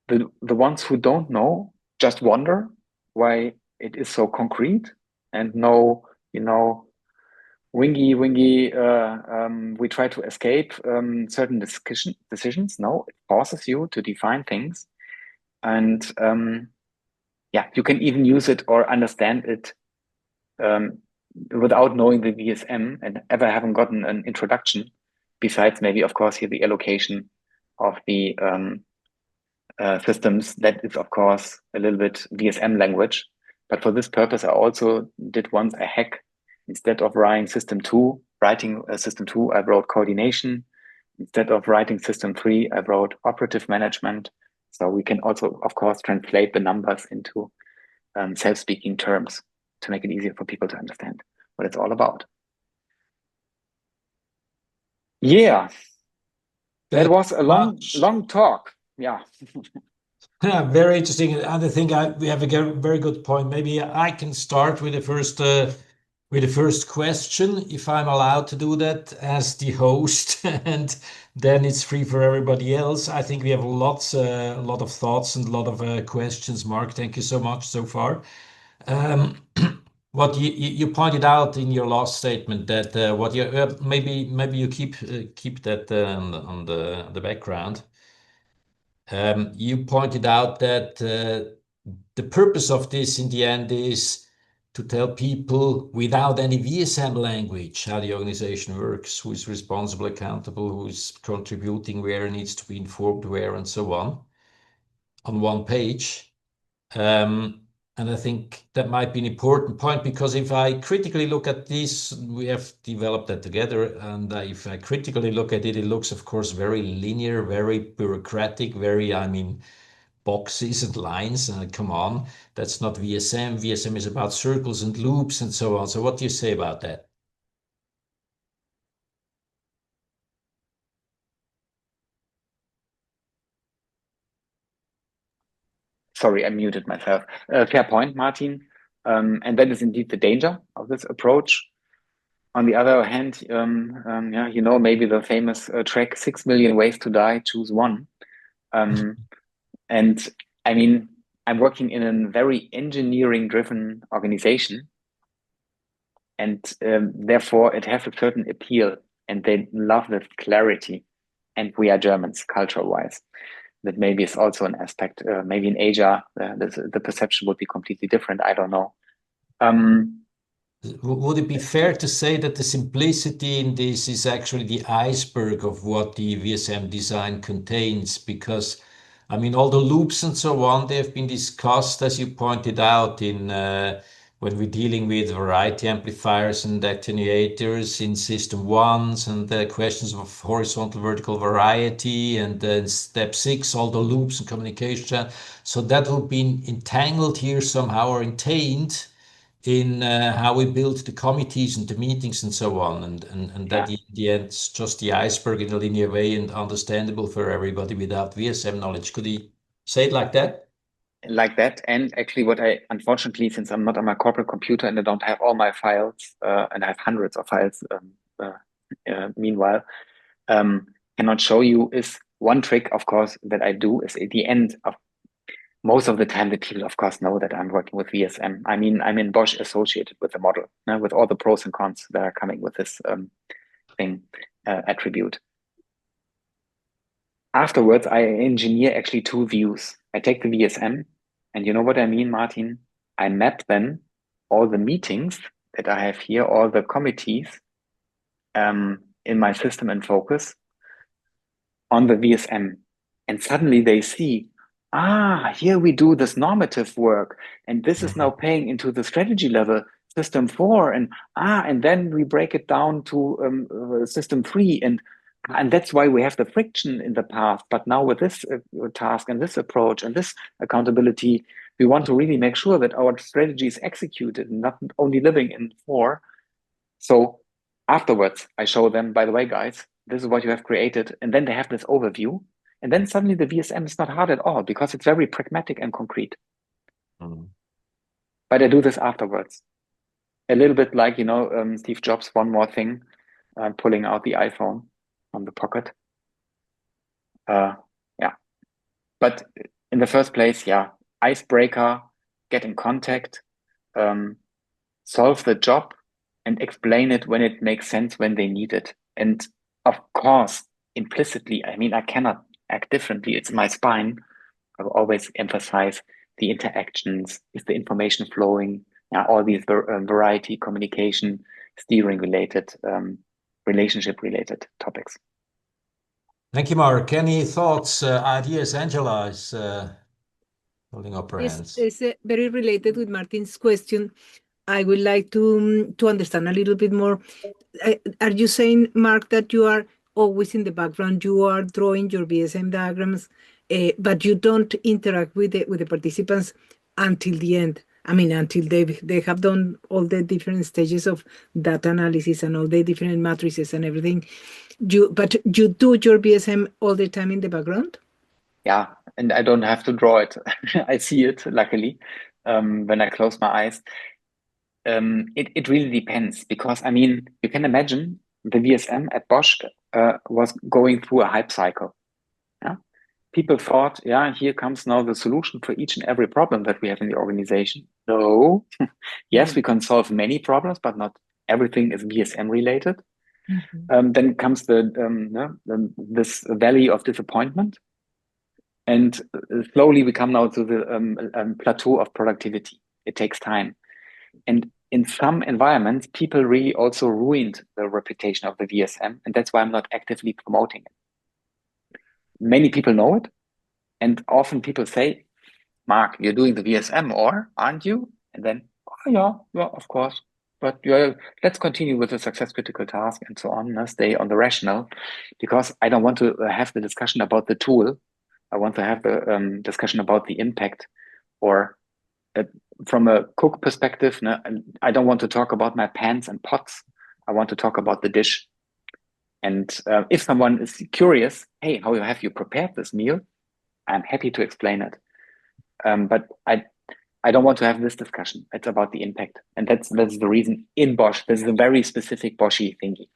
The ones who don't know just wonder why it is so concrete and no, wingy. We try to escape certain decisions. No, it forces you to define things, and you can even use it or understand it without knowing the VSM and ever having gotten an introduction. Besides, maybe of course here the allocation of the systems, that is of course a little bit VSM language. But for this purpose, I also did once a hack. Instead of writing system 2, I wrote coordination. Instead of writing system 3, I wrote operative management. So we can also, of course, translate the numbers into self-speaking terms to make it easier for people to understand what it's all about. Yeah, that was a long talk. Yeah. Yeah, very interesting. And I think we have a very good point. Maybe I can start with the first question, if I'm allowed to do that as the host, and then it's free for everybody else. I think we have a lot of thoughts and a lot of questions. Mark, thank you so much so far. What you pointed out in your last statement that what you maybe you keep that on the background. You pointed out that the purpose of this in the end is to tell people without any VSM language how the organization works, who is responsible, accountable, who is contributing where, needs to be informed where, and so on one page. And I think that might be an important point, because if I critically look at this, we have developed that together, and if I critically look at it, it looks, of course, very linear, very bureaucratic, boxes and lines. Come on, that's not VSM. VSM is about circles and loops and so on. So what do you say about that? Sorry, I muted myself. Fair point, Martin. And that is indeed the danger of this approach. On the other hand, maybe the famous track, 6 million ways to die, choose one. And I mean, I'm working in a very engineering-driven organization, and therefore it has a certain appeal, and they love the clarity. And we are Germans, culture-wise. That maybe is also an aspect. Maybe in Asia, the perception would be completely different. I don't know. Would it be fair to say that the simplicity in this is actually the iceberg of what the VSM design contains? Because, I mean, all the loops and so on, they have been discussed, as you pointed out, in when we're dealing with variety amplifiers and attenuators in system 1s, and the questions of horizontal vertical variety, and then step 6, all the loops and communication. So that will be entangled here somehow, or entailed in how we build the committees and the meetings and so on, and that in the end it's just the iceberg in a linear way and understandable for everybody without VSM knowledge. Could he say it like that? Like that. And actually what I, unfortunately, since I'm not on my corporate computer and I don't have all my files, and I have hundreds of files meanwhile, can cannot show you is one trick, of course, that I do is at the end of most of the time the people, of course, know that I'm working with VSM. I mean, I'm in Bosch associated with the model, with all the pros and cons that are coming with this attribute. Afterwards, I engineer actually two views. I take the VSM, and you know what I mean, Martin? I map then all the meetings that I have here, all the committees in my system in focus on the VSM. And suddenly they see, here we do this normative work, and this is now paying into the strategy level, system 4, and then we break it down to system 3, and that's why we have the friction in the past. But now with this task and this approach and this accountability, we want to really make sure that our strategy is executed and not only living in 4. So afterwards, I show them, by the way, guys, this is what you have created. And then they have this overview. And then suddenly the VSM is not hard at all because it's very pragmatic and concrete. But I do this afterwards. A little bit like, Steve Jobs, one more thing, pulling out the iPhone from the pocket. But in the first place, icebreaker, get in contact, solve the job, and explain it when it makes sense, when they need it. And of course, implicitly, I mean, I cannot act differently. It's my spine. I will always emphasize the interactions, is the information flowing, all these variety, communication, steering related, relationship related topics. Thank you, Mark. Any thoughts, ideas? Angela is holding up her hands. It's very related with Martin's question. I would like to understand a little bit more. Are you saying, Mark, that you are always in the background, you are drawing your VSM diagrams, but you don't interact with the participants until the end? I mean, until they have done all the different stages of data analysis and all the different matrices and everything. But you do your VSM all the time in the background? Yeah, and I don't have to draw it. I see it, luckily, when I close my eyes. It really depends, because, I mean, you can imagine the VSM at Bosch was going through a hype cycle. Yeah? People thought, here comes now the solution for each and every problem that we have in the organization. No, yes, we can solve many problems, but not everything is VSM related. Then comes this valley of disappointment, and slowly we come now to the plateau of productivity. It takes time. And in some environments, people really also ruined the reputation of the VSM, and that's why I'm not actively promoting it. Many people know it, and often people say, Mark, you're doing the VSM, or aren't you? And then, yeah, of course. But let's continue with the success critical task and so on, stay on the rational, because I don't want to have the discussion about the tool. I want to have the discussion about the impact, or from a cook perspective, I don't want to talk about my pans and pots. I want to talk about the dish. And if someone is curious, hey, how have you prepared this meal? I'm happy to explain it. But I don't want to have this discussion. It's about the impact. And that's the reason in Bosch. This is a very specific Boschi thinking.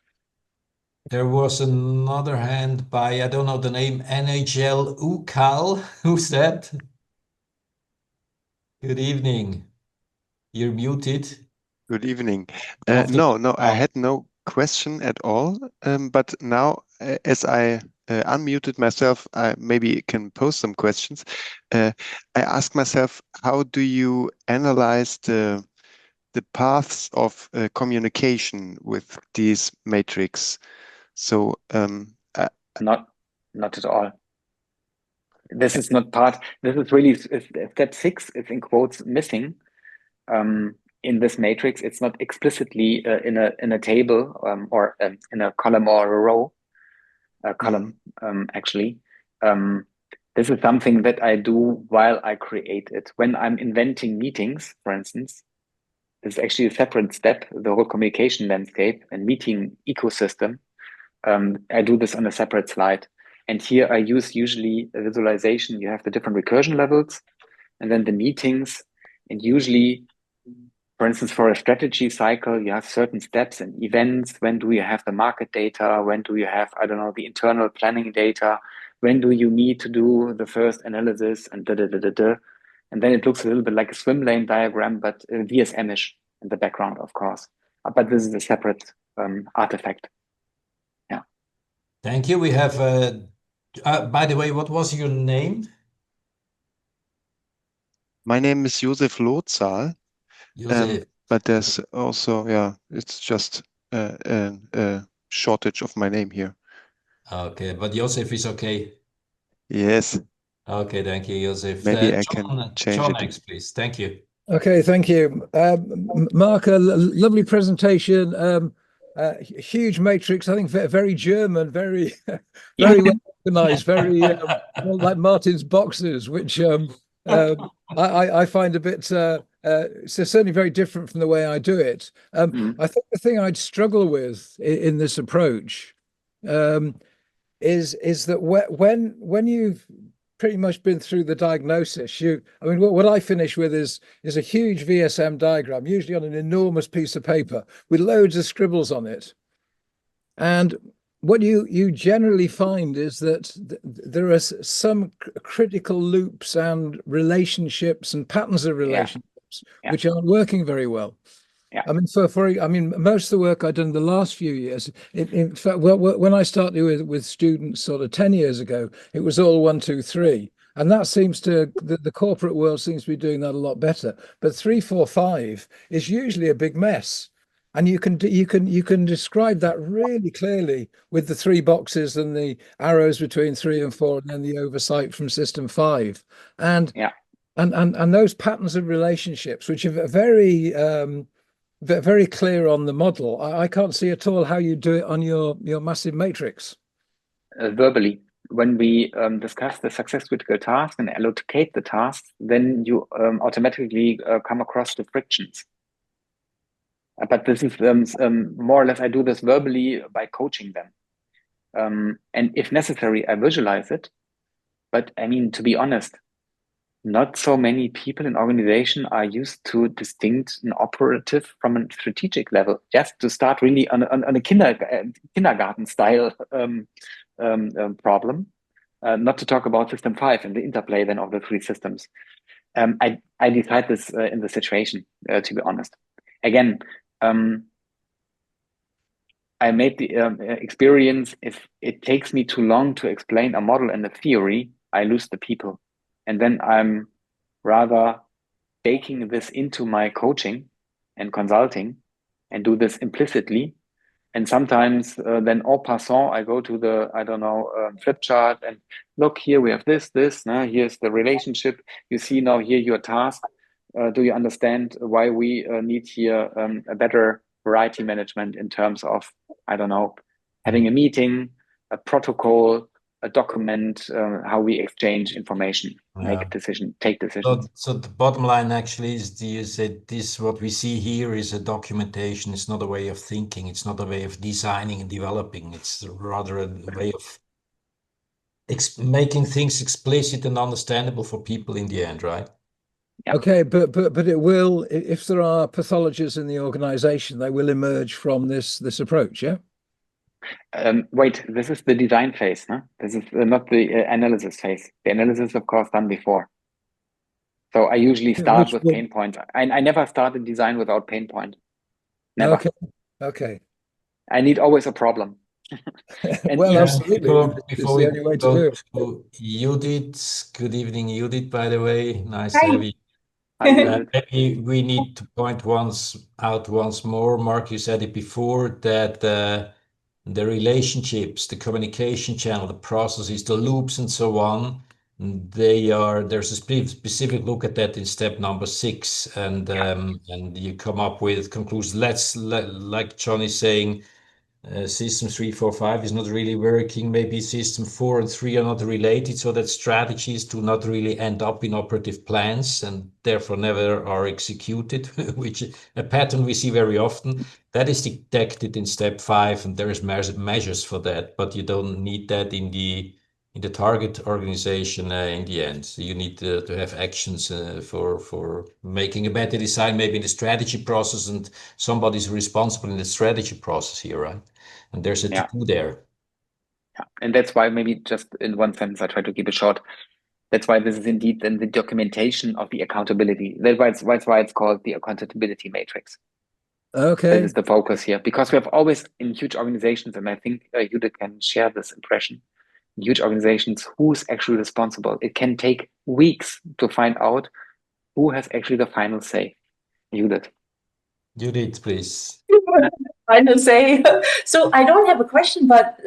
There was another hand by, I don't know the name, NHL Ukal. Who's that? Good evening. You're muted. Good evening. No, I had no question at all. But now, as I unmuted myself, I maybe can pose some questions. I ask myself, how do you analyze the paths of communication with these matrix? So not at all. This is not part. This is really step 6. It's in quotes missing in this matrix. It's not explicitly in a table or in a column or a row. Actually. This is something that I do while I create it. When I'm inventing meetings, for instance, it's actually a separate step, the whole communication landscape and meeting ecosystem. I do this on a separate slide. And here I use usually a visualization. You have the different recursion levels and then the meetings. And usually For instance, for a strategy cycle, you have certain steps and events. When do you have the market data? When do you have, I don't know, the internal planning data? When do you need to do the first analysis and And then it looks a little bit like a swim lane diagram, but VSM-ish in the background, of course. But this is a separate artifact. Yeah. Thank you. We have, by the way, what was your name? My name is Josef Lothzahl. Josef. But there's also, yeah, it's just a shortage of my name here. Okay, but Josef is okay. Yes. Okay, thank you, Josef. Maybe I can change John it. next, please. Thank you. Okay, thank you. Mark, a lovely presentation. Huge matrix, I think very German, very well organized, very like Martin's boxes, which I find a bit certainly very different from the way I do it. I think the thing I'd struggle with in this approach is that when you've pretty much been through the diagnosis, I mean, what I finish with is a huge VSM diagram, usually on an enormous piece of paper with loads of scribbles on it. And what you generally find is that there are some critical loops and relationships and patterns of relationships which aren't working very well. I mean, most of the work I've done the last few years, in fact, when I started with students sort of 10 years ago, it was all 1, 2, 3. And that seems to, the corporate world seems to be doing that a lot better. But 3, 4, 5 is usually a big mess. And you can describe that really clearly with the 3 boxes and the arrows between 3 and 4, and then the oversight from system 5. And those patterns of relationships, which are very clear on the model. I can't see at all how you do it on your massive matrix. Verbally, when we discuss the success critical task and allocate the tasks, then you automatically come across the frictions. But this is more or less, I do this verbally by coaching them. And if necessary, I visualize it. But I mean, to be honest, not so many people in organization are used to distinct an operative from a strategic level. Just to start really on a kindergarten style problem, not to talk about system 5 and the interplay then of the 3 systems. I decide this in the situation, to be honest. Again, I made the experience, if it takes me too long to explain a model and a theory, I lose the people. And then I'm rather baking this into my coaching and consulting and do this implicitly. And sometimes then en passant, I go to the, I don't know, flip chart and look, here we have this, here's the relationship. You see now here your task. Do you understand why we need here a better variety management in terms of, I don't know, having a meeting, a protocol, a document, how we exchange information, make a decision, take decisions. So the bottom line actually is, you said this, what we see here is a documentation. It's not a way of thinking. It's not a way of designing and developing. It's rather a way of making things explicit and understandable for people in the end, right? Yeah. Okay, but it will, if there are pathologies in the organization, they will emerge from this approach, yeah? Wait, this is the design phase, no? This is not the analysis phase. The analysis, of course, done before. So I usually start with pain point. I never started design without pain point. Never. Okay. I need always a problem. Well, absolutely. Before we go to Judith, good evening, Judith, by the way. Nice to have you. Maybe we need to point out once more, Mark, you said it before, that the relationships, the communication channel, the processes, the loops, and so on, there's a specific look at that in step number 6, and you come up with conclusions. Like John is saying, system 3, 4, 5 is not really working. Maybe system 4 and 3 are not related, so that strategies do not really end up in operative plans and therefore never are executed, which a pattern we see very often. That is detected in step 5, and there is measures for that, but you don't need that in in the target organization in the end. So you need to have actions for making a better design, maybe in the strategy process, and somebody's responsible in the strategy process here, right? And there's a to-do there. Yeah, and that's why maybe just in one sentence, I try to keep it short. That's why this is indeed then the documentation of the accountability. That's why it's called the accountability matrix. Okay. That is the focus here, because we have always in huge organizations, and I think Judith can share this impression, in huge organizations, who's actually responsible. It can take weeks to find out who has actually the final say. Judith. Judith, please. Final say. So I don't have a question, but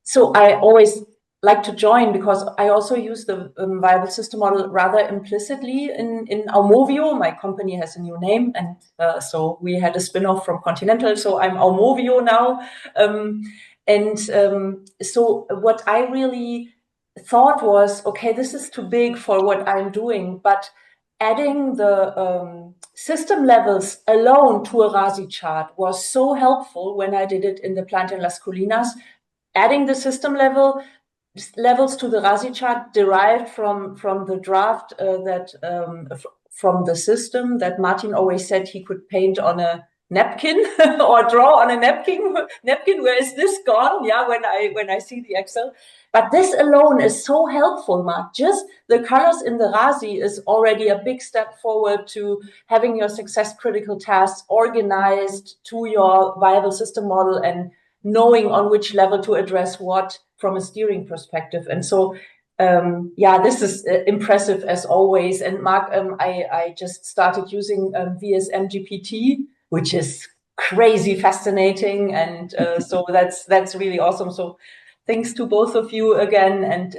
so I always like to join because I also use the viable system model rather implicitly in Aumovio. My company has a new name, and so we had a spin-off from Continental. So I'm Aumovio now. So what I really thought was, okay, this is too big for what I'm doing, but adding the system levels alone to a RASI chart was so helpful when I did it in the plant in Las Colinas. Adding the system levels to the RASI chart derived from the draft from the system that Martin always said he could paint on a napkin or draw on a napkin. Where is this gone? Yeah, when I see the Excel. But this alone is so helpful, Mark. Just the colors in the RASI is already a big step forward to having your success critical tasks organized to your viable system model and knowing on which level to address what from a steering perspective. And so, this is impressive as always. And Mark, I just started using VSM GPT, which is crazy fascinating. And so that's really awesome. So thanks to both of you again, and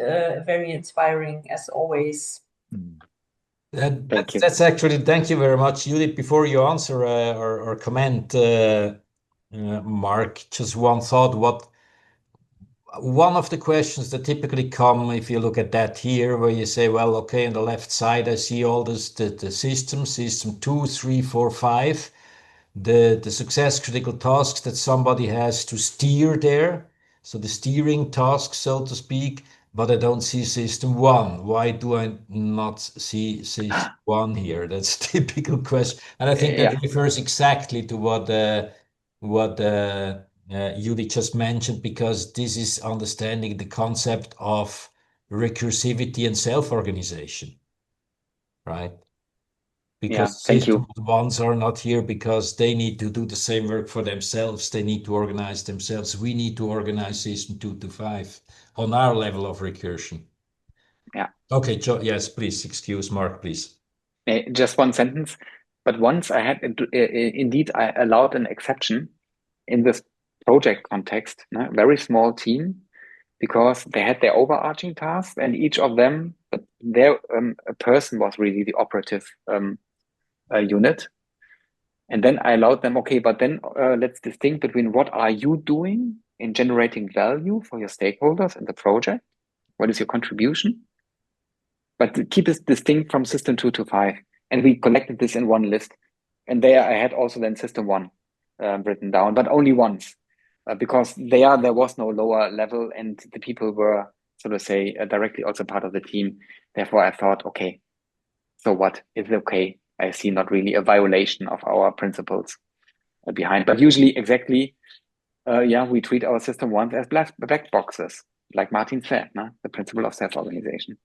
very inspiring as always. That's actually, thank you very much, Judith. Before you answer or comment, Mark, just one thought. One of the questions that typically come, if you look at that here, where you say, well, okay, on the left side, I see all this, the system 2, 3, 4, 5, the success critical tasks that somebody has to steer there. So the steering tasks, so to speak, but I don't see system 1. Why do I not see system 1 here? That's a typical question. And I think that refers exactly to what Yuri just mentioned, because this is understanding the concept of recursivity and self-organization, right? Because system ones are not here because they need to do the same work for themselves. They need to organize themselves. We need to organize system 2 to 5 on our level of recursion. Yeah. Okay, yes, please. Excuse Mark, please. Just one sentence. But once I had, indeed, I allowed an exception in this project context, very small team, because they had their overarching tasks, and each of them, their person was really the operative unit. And then I allowed them, okay, but then let's distinguish between what are you doing in generating value for your stakeholders in the project? What is your contribution? But keep it distinct from system 2 to 5. And we collected this in one list. And there I had also then system 1 written down, but only once, because there was no lower level, and the people were, so to say, directly also part of the team. Therefore, I thought, okay, so what? It's okay. I see not really a violation of our principles behind. But usually, exactly, we treat our system 1 as black boxes, like Martin said, the principle of self-organization.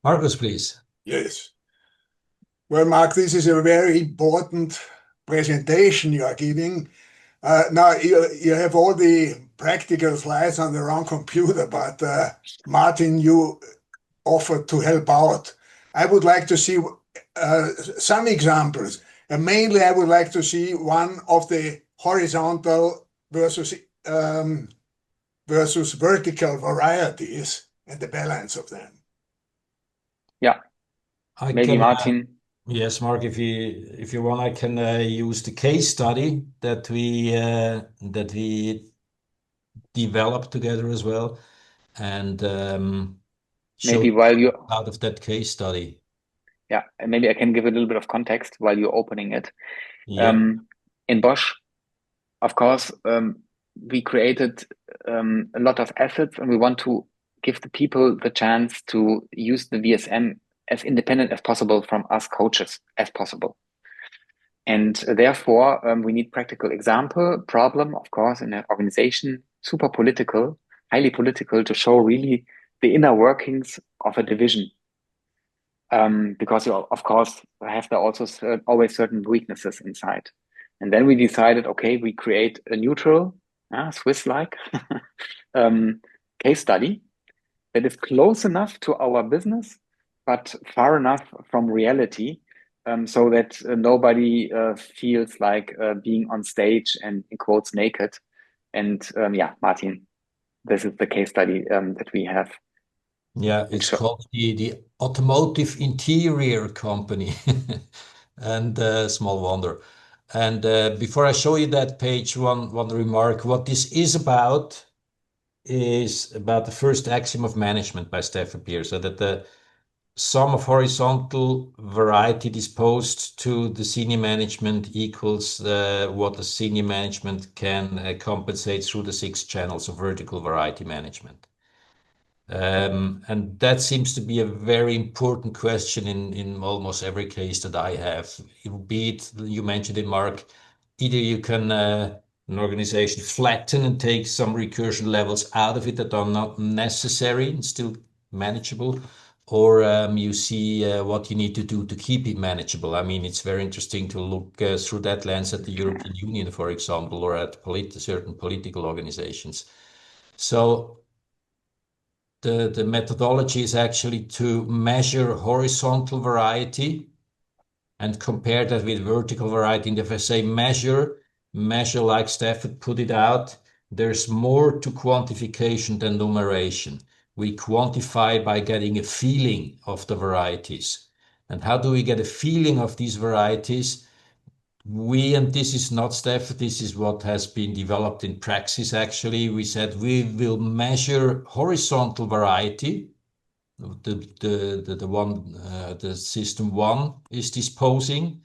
Marcus, please. Yes. Well, Mark, this is a very important presentation you are giving. Now, you have all the practical slides on the wrong computer, but Martin, you offered to help out. I would like to see some examples. And mainly, I would like to see one of the horizontal versus vertical varieties and the balance of them. Yeah. Maybe Martin. Yes, Mark, if you want, I can use the case study that we developed together as well, and maybe while you out of that case study. Yeah, and maybe I can give a little bit of context while you're opening it. Yeah. In Bosch, of course, we created a lot of assets, and we want to give the people the chance to use the VSM as independent as possible from us coaches as possible. And therefore, we need practical example, problem, of course, in an organization, super political, highly political, to show really the inner workings of a division. Because you, of course, have there also always certain weaknesses inside. And then we decided, okay, we create a neutral, Swiss-like case study that is close enough to our business, but far enough from reality, so that nobody feels like being on stage and in quotes naked. And yeah, Martin, this is the case study that we have. Yeah, it's called the Automotive Interior Company. And small wonder. And before I show you that page, one remark. What this is about the first axiom of management by Stefan Peer, so that the sum of horizontal variety disposed to the senior management equals what the senior management can compensate through the 6 channels of vertical variety management. And that seems to be a very important question in almost every case that I have. Be it, you mentioned it, Mark, either you can, an organization flatten and take some recursion levels out of it that are not necessary and still manageable, or you see what you need to do to keep it manageable. I mean, it's very interesting to look through that lens at the European Union, for example, or at certain political organizations. So the methodology is actually to measure horizontal variety and compare that with vertical variety. And if I say measure like Stafford put it out, there's more to quantification than numeration. We quantify by getting a feeling of the varieties. And how do we get a feeling of these varieties? And this is not Stafford, this is what has been developed in praxis actually. We said we will measure horizontal variety, the system 1 is disposing,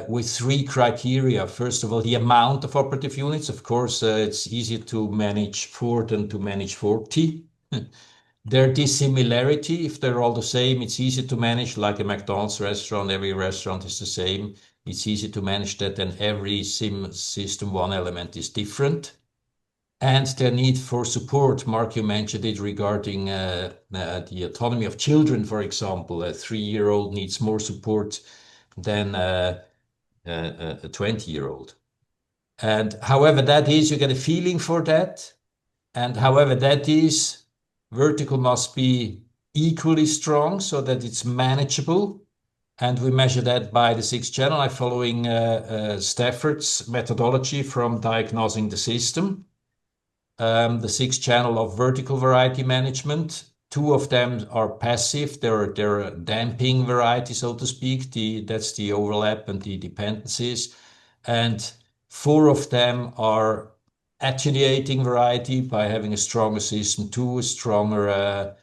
with 3 criteria. First of all, the amount of operative units. Of course, it's easier to manage 4 than to manage 40. Their dissimilarity, if they're all the same, it's easier to manage, like a McDonald's restaurant. Every restaurant is the same. It's easy to manage that, and every system 1 element is different. And their need for support. Mark, you mentioned it regarding the autonomy of children, for example. A 3-year-old needs more support than a 20-year-old. And however that is, you get a feeling for that. And however that is, vertical must be equally strong so that it's manageable. And we measure that by the 6 channel. I'm following Stafford's methodology from diagnosing the system. The 6 channel of vertical variety management. 2 of them are passive. They're a damping variety, so to speak. That's the overlap and the dependencies. And 4 of them are attenuating variety by having a stronger system 2, a stronger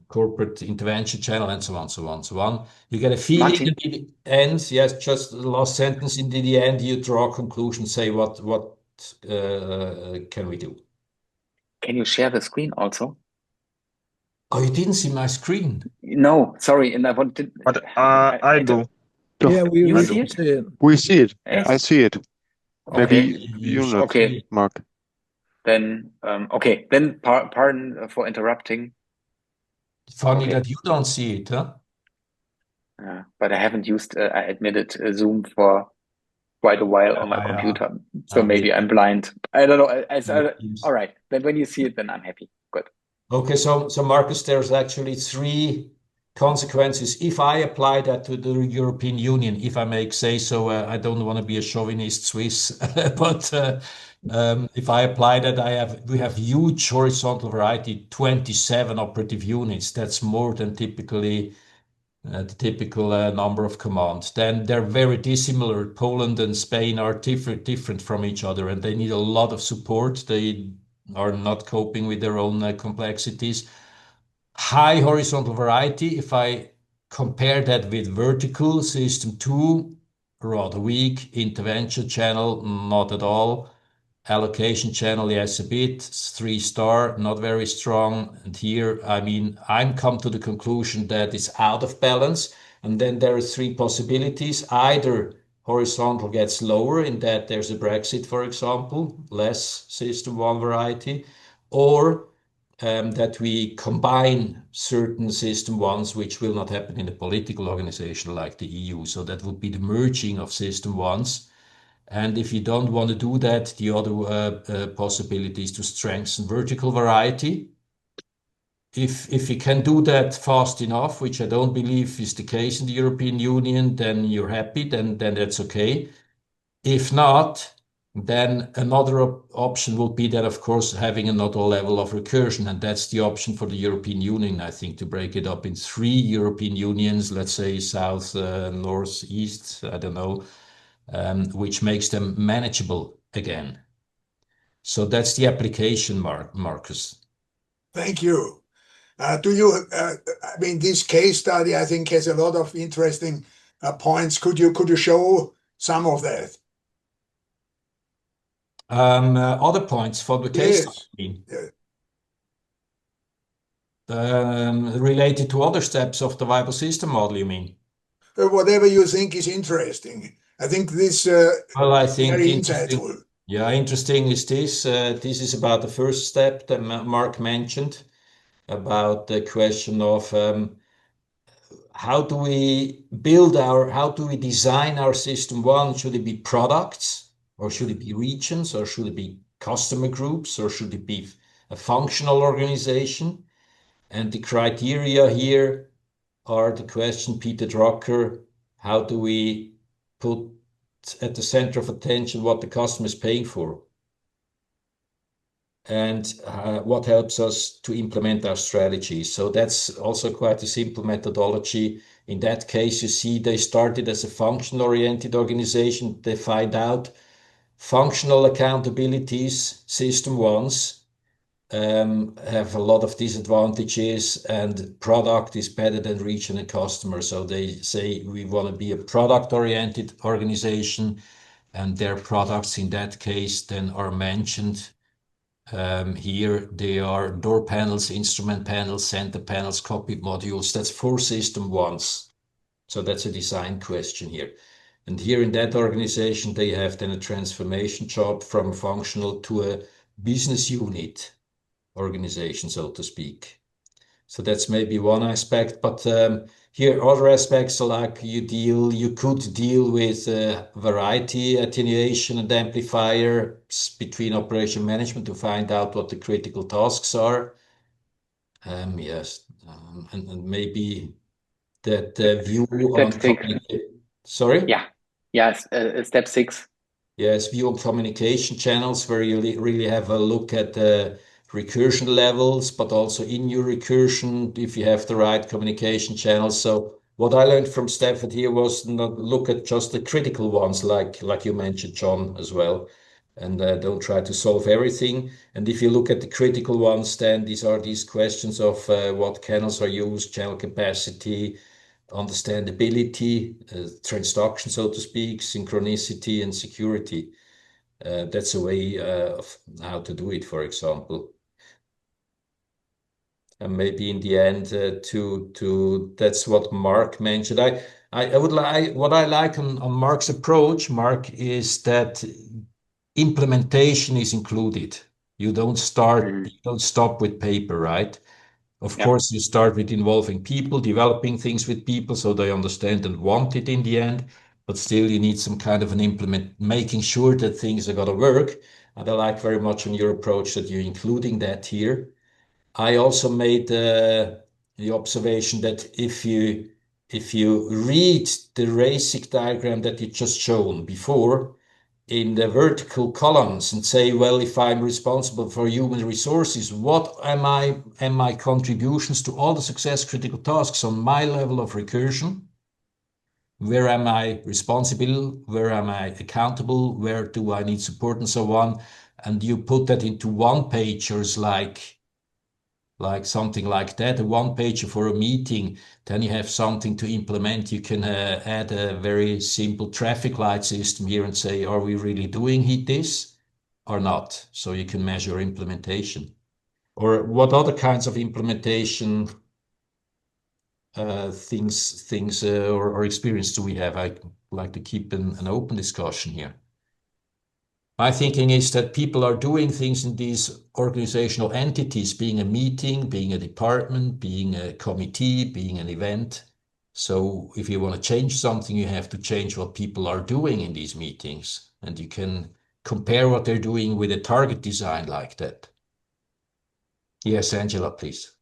corporate intervention channel, and so on, so on, so on. You get a feeling at the end. Yes, just the last sentence. In the end, you draw a conclusion, say what can we do? Can you share the screen also? Oh, you didn't see my screen? No, sorry. And I wanted. But I do. Yeah, we see it. We see it. Yes. I see it. Okay. Maybe you not, okay. Mark. Then, okay. Then pardon for interrupting. Funny that you don't see it, huh? But I haven't used, I admitted, Zoom for quite a while on my computer. So maybe I'm blind. I don't know. All right. Then when you see it, then I'm happy. Good. Okay. So Marcus, there's actually 3 consequences. If I apply that to the European Union, if I may say so, I don't want to be a chauvinist Swiss, but if I apply that, we have huge horizontal variety, 27 operative units. That's more than typically the typical number of commands. Then they're very dissimilar. Poland and Spain are different from each other, and they need a lot of support. They are not coping with their own complexities. High horizontal variety. If I compare that with vertical system 2, rather weak. Intervention channel, not at all. Allocation channel, yes, a bit. 3-star, not very strong. And here, I mean, I'm come to the conclusion that it's out of balance. And then there are 3 possibilities. Either horizontal gets lower in that there's a Brexit, for example, less system 1 variety, or that we combine certain system 1s, which will not happen in a political organization like the EU. So that would be the merging of system 1s. And if you don't want to do that, the other possibility is to strengthen vertical variety. If you can do that fast enough, which I don't believe is the case in the European Union, then you're happy, then that's okay. If not, then another option would be that, of course, having another level of recursion. And that's the option for the European Union, I think, to break it up in 3 European Unions, let's say south, north, east, I don't know, which makes them manageable again. So that's the application, Marcus. Thank you. I mean, this case study, I think, has a lot of interesting points. Could you show some of that? Other points for the case study. Related to other steps of the viable system model, you mean? Whatever you think is interesting. I think this I think very insightful. Yeah, interesting is this. This is about the first step that Mark mentioned about the question of how do we design our system 1? Should it be products, or should it be regions, or should it be customer groups, or should it be a functional organization? And the criteria here are the question Peter Drucker, how do we put at the center of attention what the customer is paying for? And what helps us to implement our strategy. So that's also quite a simple methodology. In that case, you see they started as a function-oriented organization. They find out functional accountabilities, system 1s, have a lot of disadvantages, and product is better than region and customer. So they say we want to be a product-oriented organization, and their products in that case then are mentioned. Here they are door panels, instrument panels, center panels, cockpit modules. That's 4 system 1s. So that's a design question here. And here in that organization, they have then a transformation job from functional to a business unit organization, so to speak. So that's maybe one aspect, but here other aspects like you could deal with variety attenuation and amplifier between operation management to find out what the critical tasks are. Yes, and maybe that view on sorry? Yeah, yes, step 6. Yes, view on communication channels where you really have a look at the recursion levels, but also in your recursion, if you have the right communication channels. So what I learned from Stafford here was not look at just the critical ones, like you mentioned, John, as well, and don't try to solve everything. And if you look at the critical ones, then these questions of what channels are used, channel capacity, understandability, transduction, so to speak, synchronicity, and security. That's a way of how to do it, for example. And maybe in the end, that's what Mark mentioned. I would like what I like on Mark's approach, Mark, is that implementation is included. You don't stop with paper, right? Of course, you start with involving people, developing things with people so they understand and want it in the end, but still you need some kind of an making sure that things are going to work. And I like very much on your approach that you're including that here. I also made the observation that if you read the RASIC diagram that you just shown before, in the vertical columns and say, well, if I'm responsible for human resources, what am my contributions to all the success critical tasks on my level of recursion? Where am I responsible? Where am I accountable? Where do I need support and so on? And you put that into one-pagers like something like that, a one-pager for a meeting. Then you have something to implement. You can add a very simple traffic light system here and say, are we really doing this or not? So you can measure implementation. Or what other kinds of implementation things or experience do we have? I like to keep an open discussion here. My thinking is that people are doing things in these organizational entities, being a meeting, being a department, being a committee, being an event. So if you want to change something, you have to change what people are doing in these meetings. And you can compare what they're doing with a target design like that. Yes, Angela, please.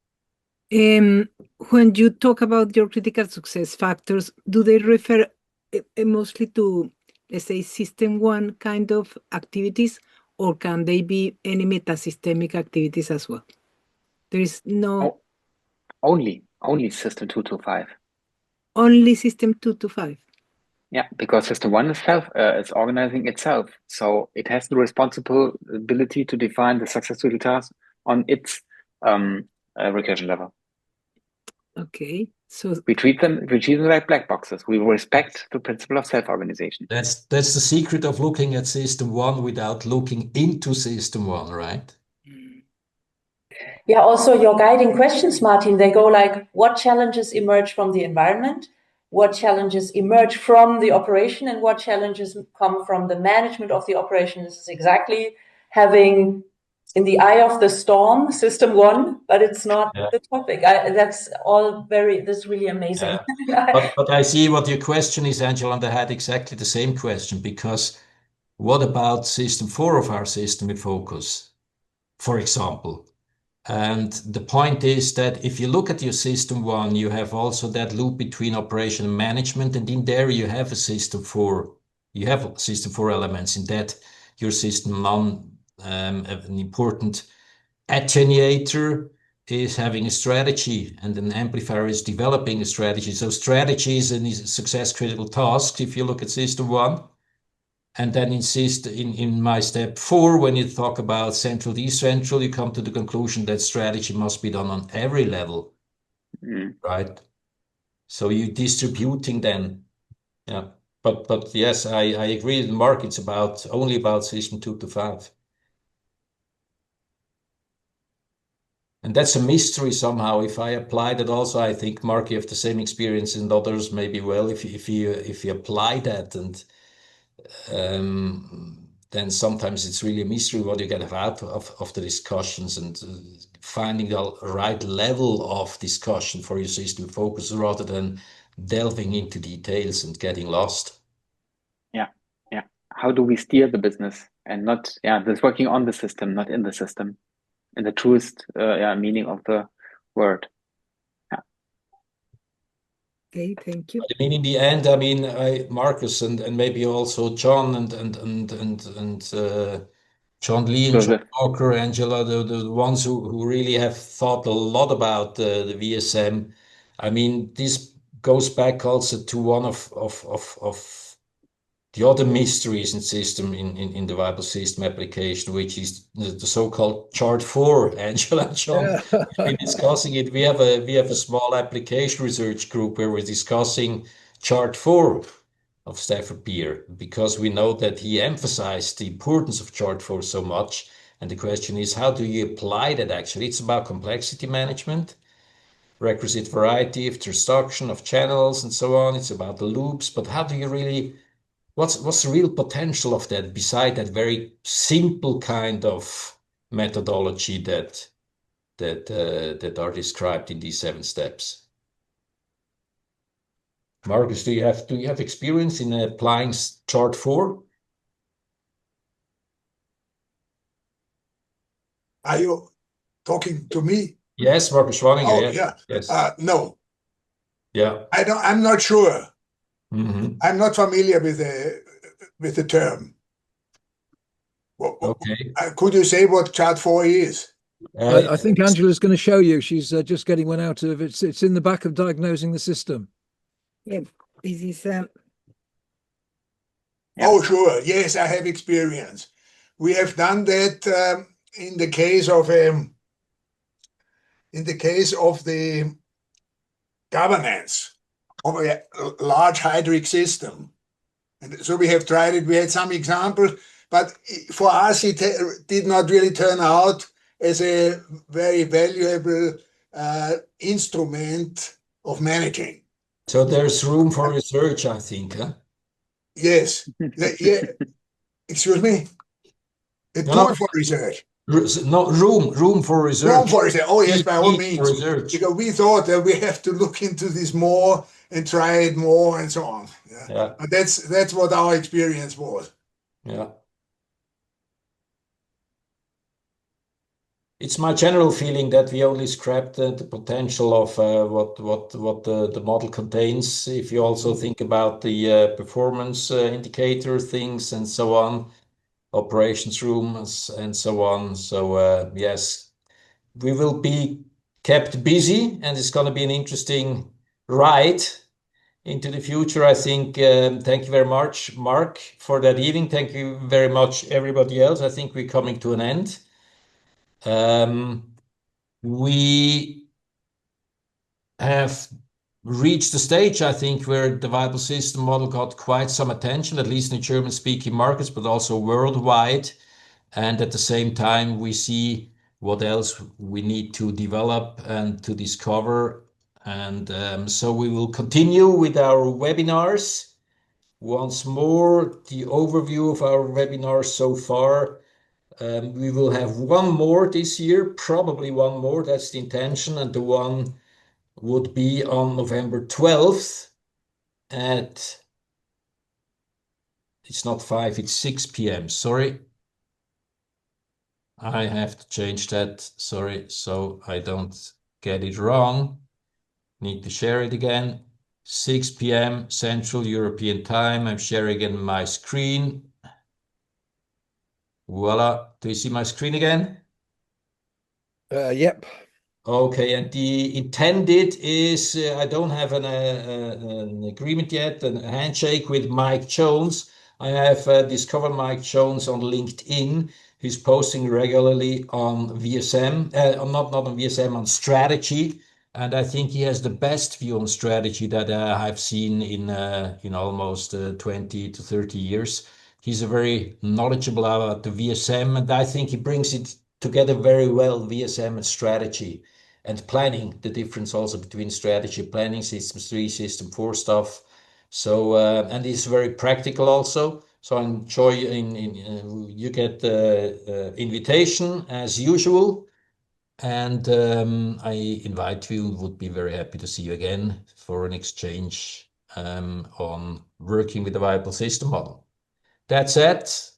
When you talk about your critical success factors, do they refer mostly to, let's say, system one kind of activities, or can they be any metasystemic activities as well? There is no... Only system 2 to 5. Only system 2 to 5. Yeah, because system 1 itself is organizing itself. So it has the responsibility to define the successful task on its recursion level. Okay, so we treat them like black boxes. We respect the principle of self-organization. That's the secret of looking at system 1 without looking into system 1, right? Yeah, also your guiding questions, Martin, they go like, what challenges emerge from the environment? What challenges emerge from the operation, and what challenges come from the management of the operation? This is exactly having in the eye of the storm, system 1, but it's not the topic. This is really amazing. Yeah. but I see what your question is, Angela, and I had exactly the same question, because what about system 4 of our system in focus, for example? And the point is that if you look at your system 1, you have also that loop between operation and management, and in there you have a system 4. You have system 4 elements in that. Your system 1, an important attenuator is having a strategy, and an amplifier is developing a strategy. So strategy is a success critical task if you look at system 1. And then in my step 4, when you talk about central decentral, you come to the conclusion that strategy must be done on every level, right? So you're distributing then. Yeah. But yes, I agree with Mark, it's only about system 2 to 5. And that's a mystery somehow. If I apply that also, I think, Mark, you have the same experience, and others maybe well, if you apply that, and then sometimes it's really a mystery what you get out of the discussions, and finding the right level of discussion for your system focus rather than delving into details and getting lost. Yeah. How do we steer the business and not, this working on the system, not in the system, in the truest meaning of the word. Okay, thank you. I mean, in the end, Marcus and maybe also John and John Lee and John Walker, Angela, the ones who really have thought a lot about the VSM. I mean, this goes back also to one of the other mysteries in system in the viable system application, which is the so-called chart 4. Angela and John have been discussing it. We have a small application research group where we're discussing chart 4 of Stafford Beer, because we know that he emphasized the importance of chart 4 so much. And the question is, how do you apply that actually? It's about complexity management, requisite variety of instruction of channels and so on. It's about the loops, but how do you really... What's the real potential of that beside that very simple kind of methodology that are described in these 7 steps? Marcus, do you have experience in applying chart 4? Are you talking to me? Yes, Marcus Schwanninger. Oh, yeah. Yes. No. Yeah. I'm not sure. Mm-hmm. I'm not familiar with the term. Okay. Could you say what chart 4 is? I think Angela's going to show you. She's just getting one out of it. It's in the back of diagnosing the system. Yeah, this is. Oh, sure. Yes, I have experience. We have done that in the case of in the case of the governance of a large hydric system. And so we have tried it. We had some examples, but for us, it did not really turn out as a very valuable instrument of managing. So there's room for research, I think, huh? Yes. Yeah. Excuse me? A tool for research. No, room for research. Room for research. Oh, yes, by all means. Research. Because we thought that we have to look into this more and try it more and so on. Yeah. But that's what our experience was. Yeah. It's my general feeling that we only scrapped the potential of what the model contains. If you also think about the performance indicator things and so on, operations rooms and so on. So yes, we will be kept busy, and it's going to be an interesting ride into the future, I think. Thank you very much, Mark, for that evening. Thank you very much, everybody else. I think we're coming to an end. We have reached the stage, I think, where the viable system model got quite some attention, at least in German-speaking markets, but also worldwide. And at the same time, we see what else we need to develop and to discover. And so we will continue with our webinars. Once more, the overview of our webinars so far. We will have one more this year, probably one more. That's the intention. And the one would be on November 12th at, it's not 5, it's 6 p.m. Sorry. I have to change that. Sorry. So I don't get it wrong. Need to share it again. 6 p.m. Central European Time. I'm sharing again my screen. Voila. Do you see my screen again? Yep. Okay, and the intended is I don't have an agreement yet, a handshake with Mike Jones. I have discovered Mike Jones on LinkedIn. He's posting regularly on VSM, not on VSM, on strategy. And I think he has the best view on strategy that I've seen in almost 20 to 30 years. He's a very knowledgeable about the VSM, and I think he brings it together very well, VSM and strategy and planning, the difference also between strategy, planning, system 3, system 4 stuff. So, and it's very practical also. So I enjoy, you get the invitation as usual. And I invite you, would be very happy to see you again for an exchange on working with the viable system model. That's it.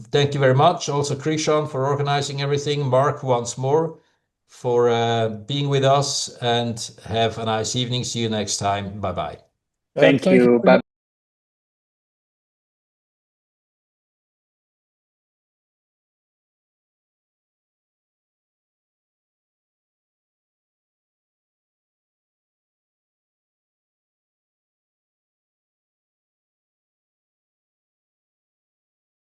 Thank you very much. Also, Krishan, for organizing everything. Mark, once more, for being with us, and have a nice evening. See you next time. Bye-bye. Thank you. Bye.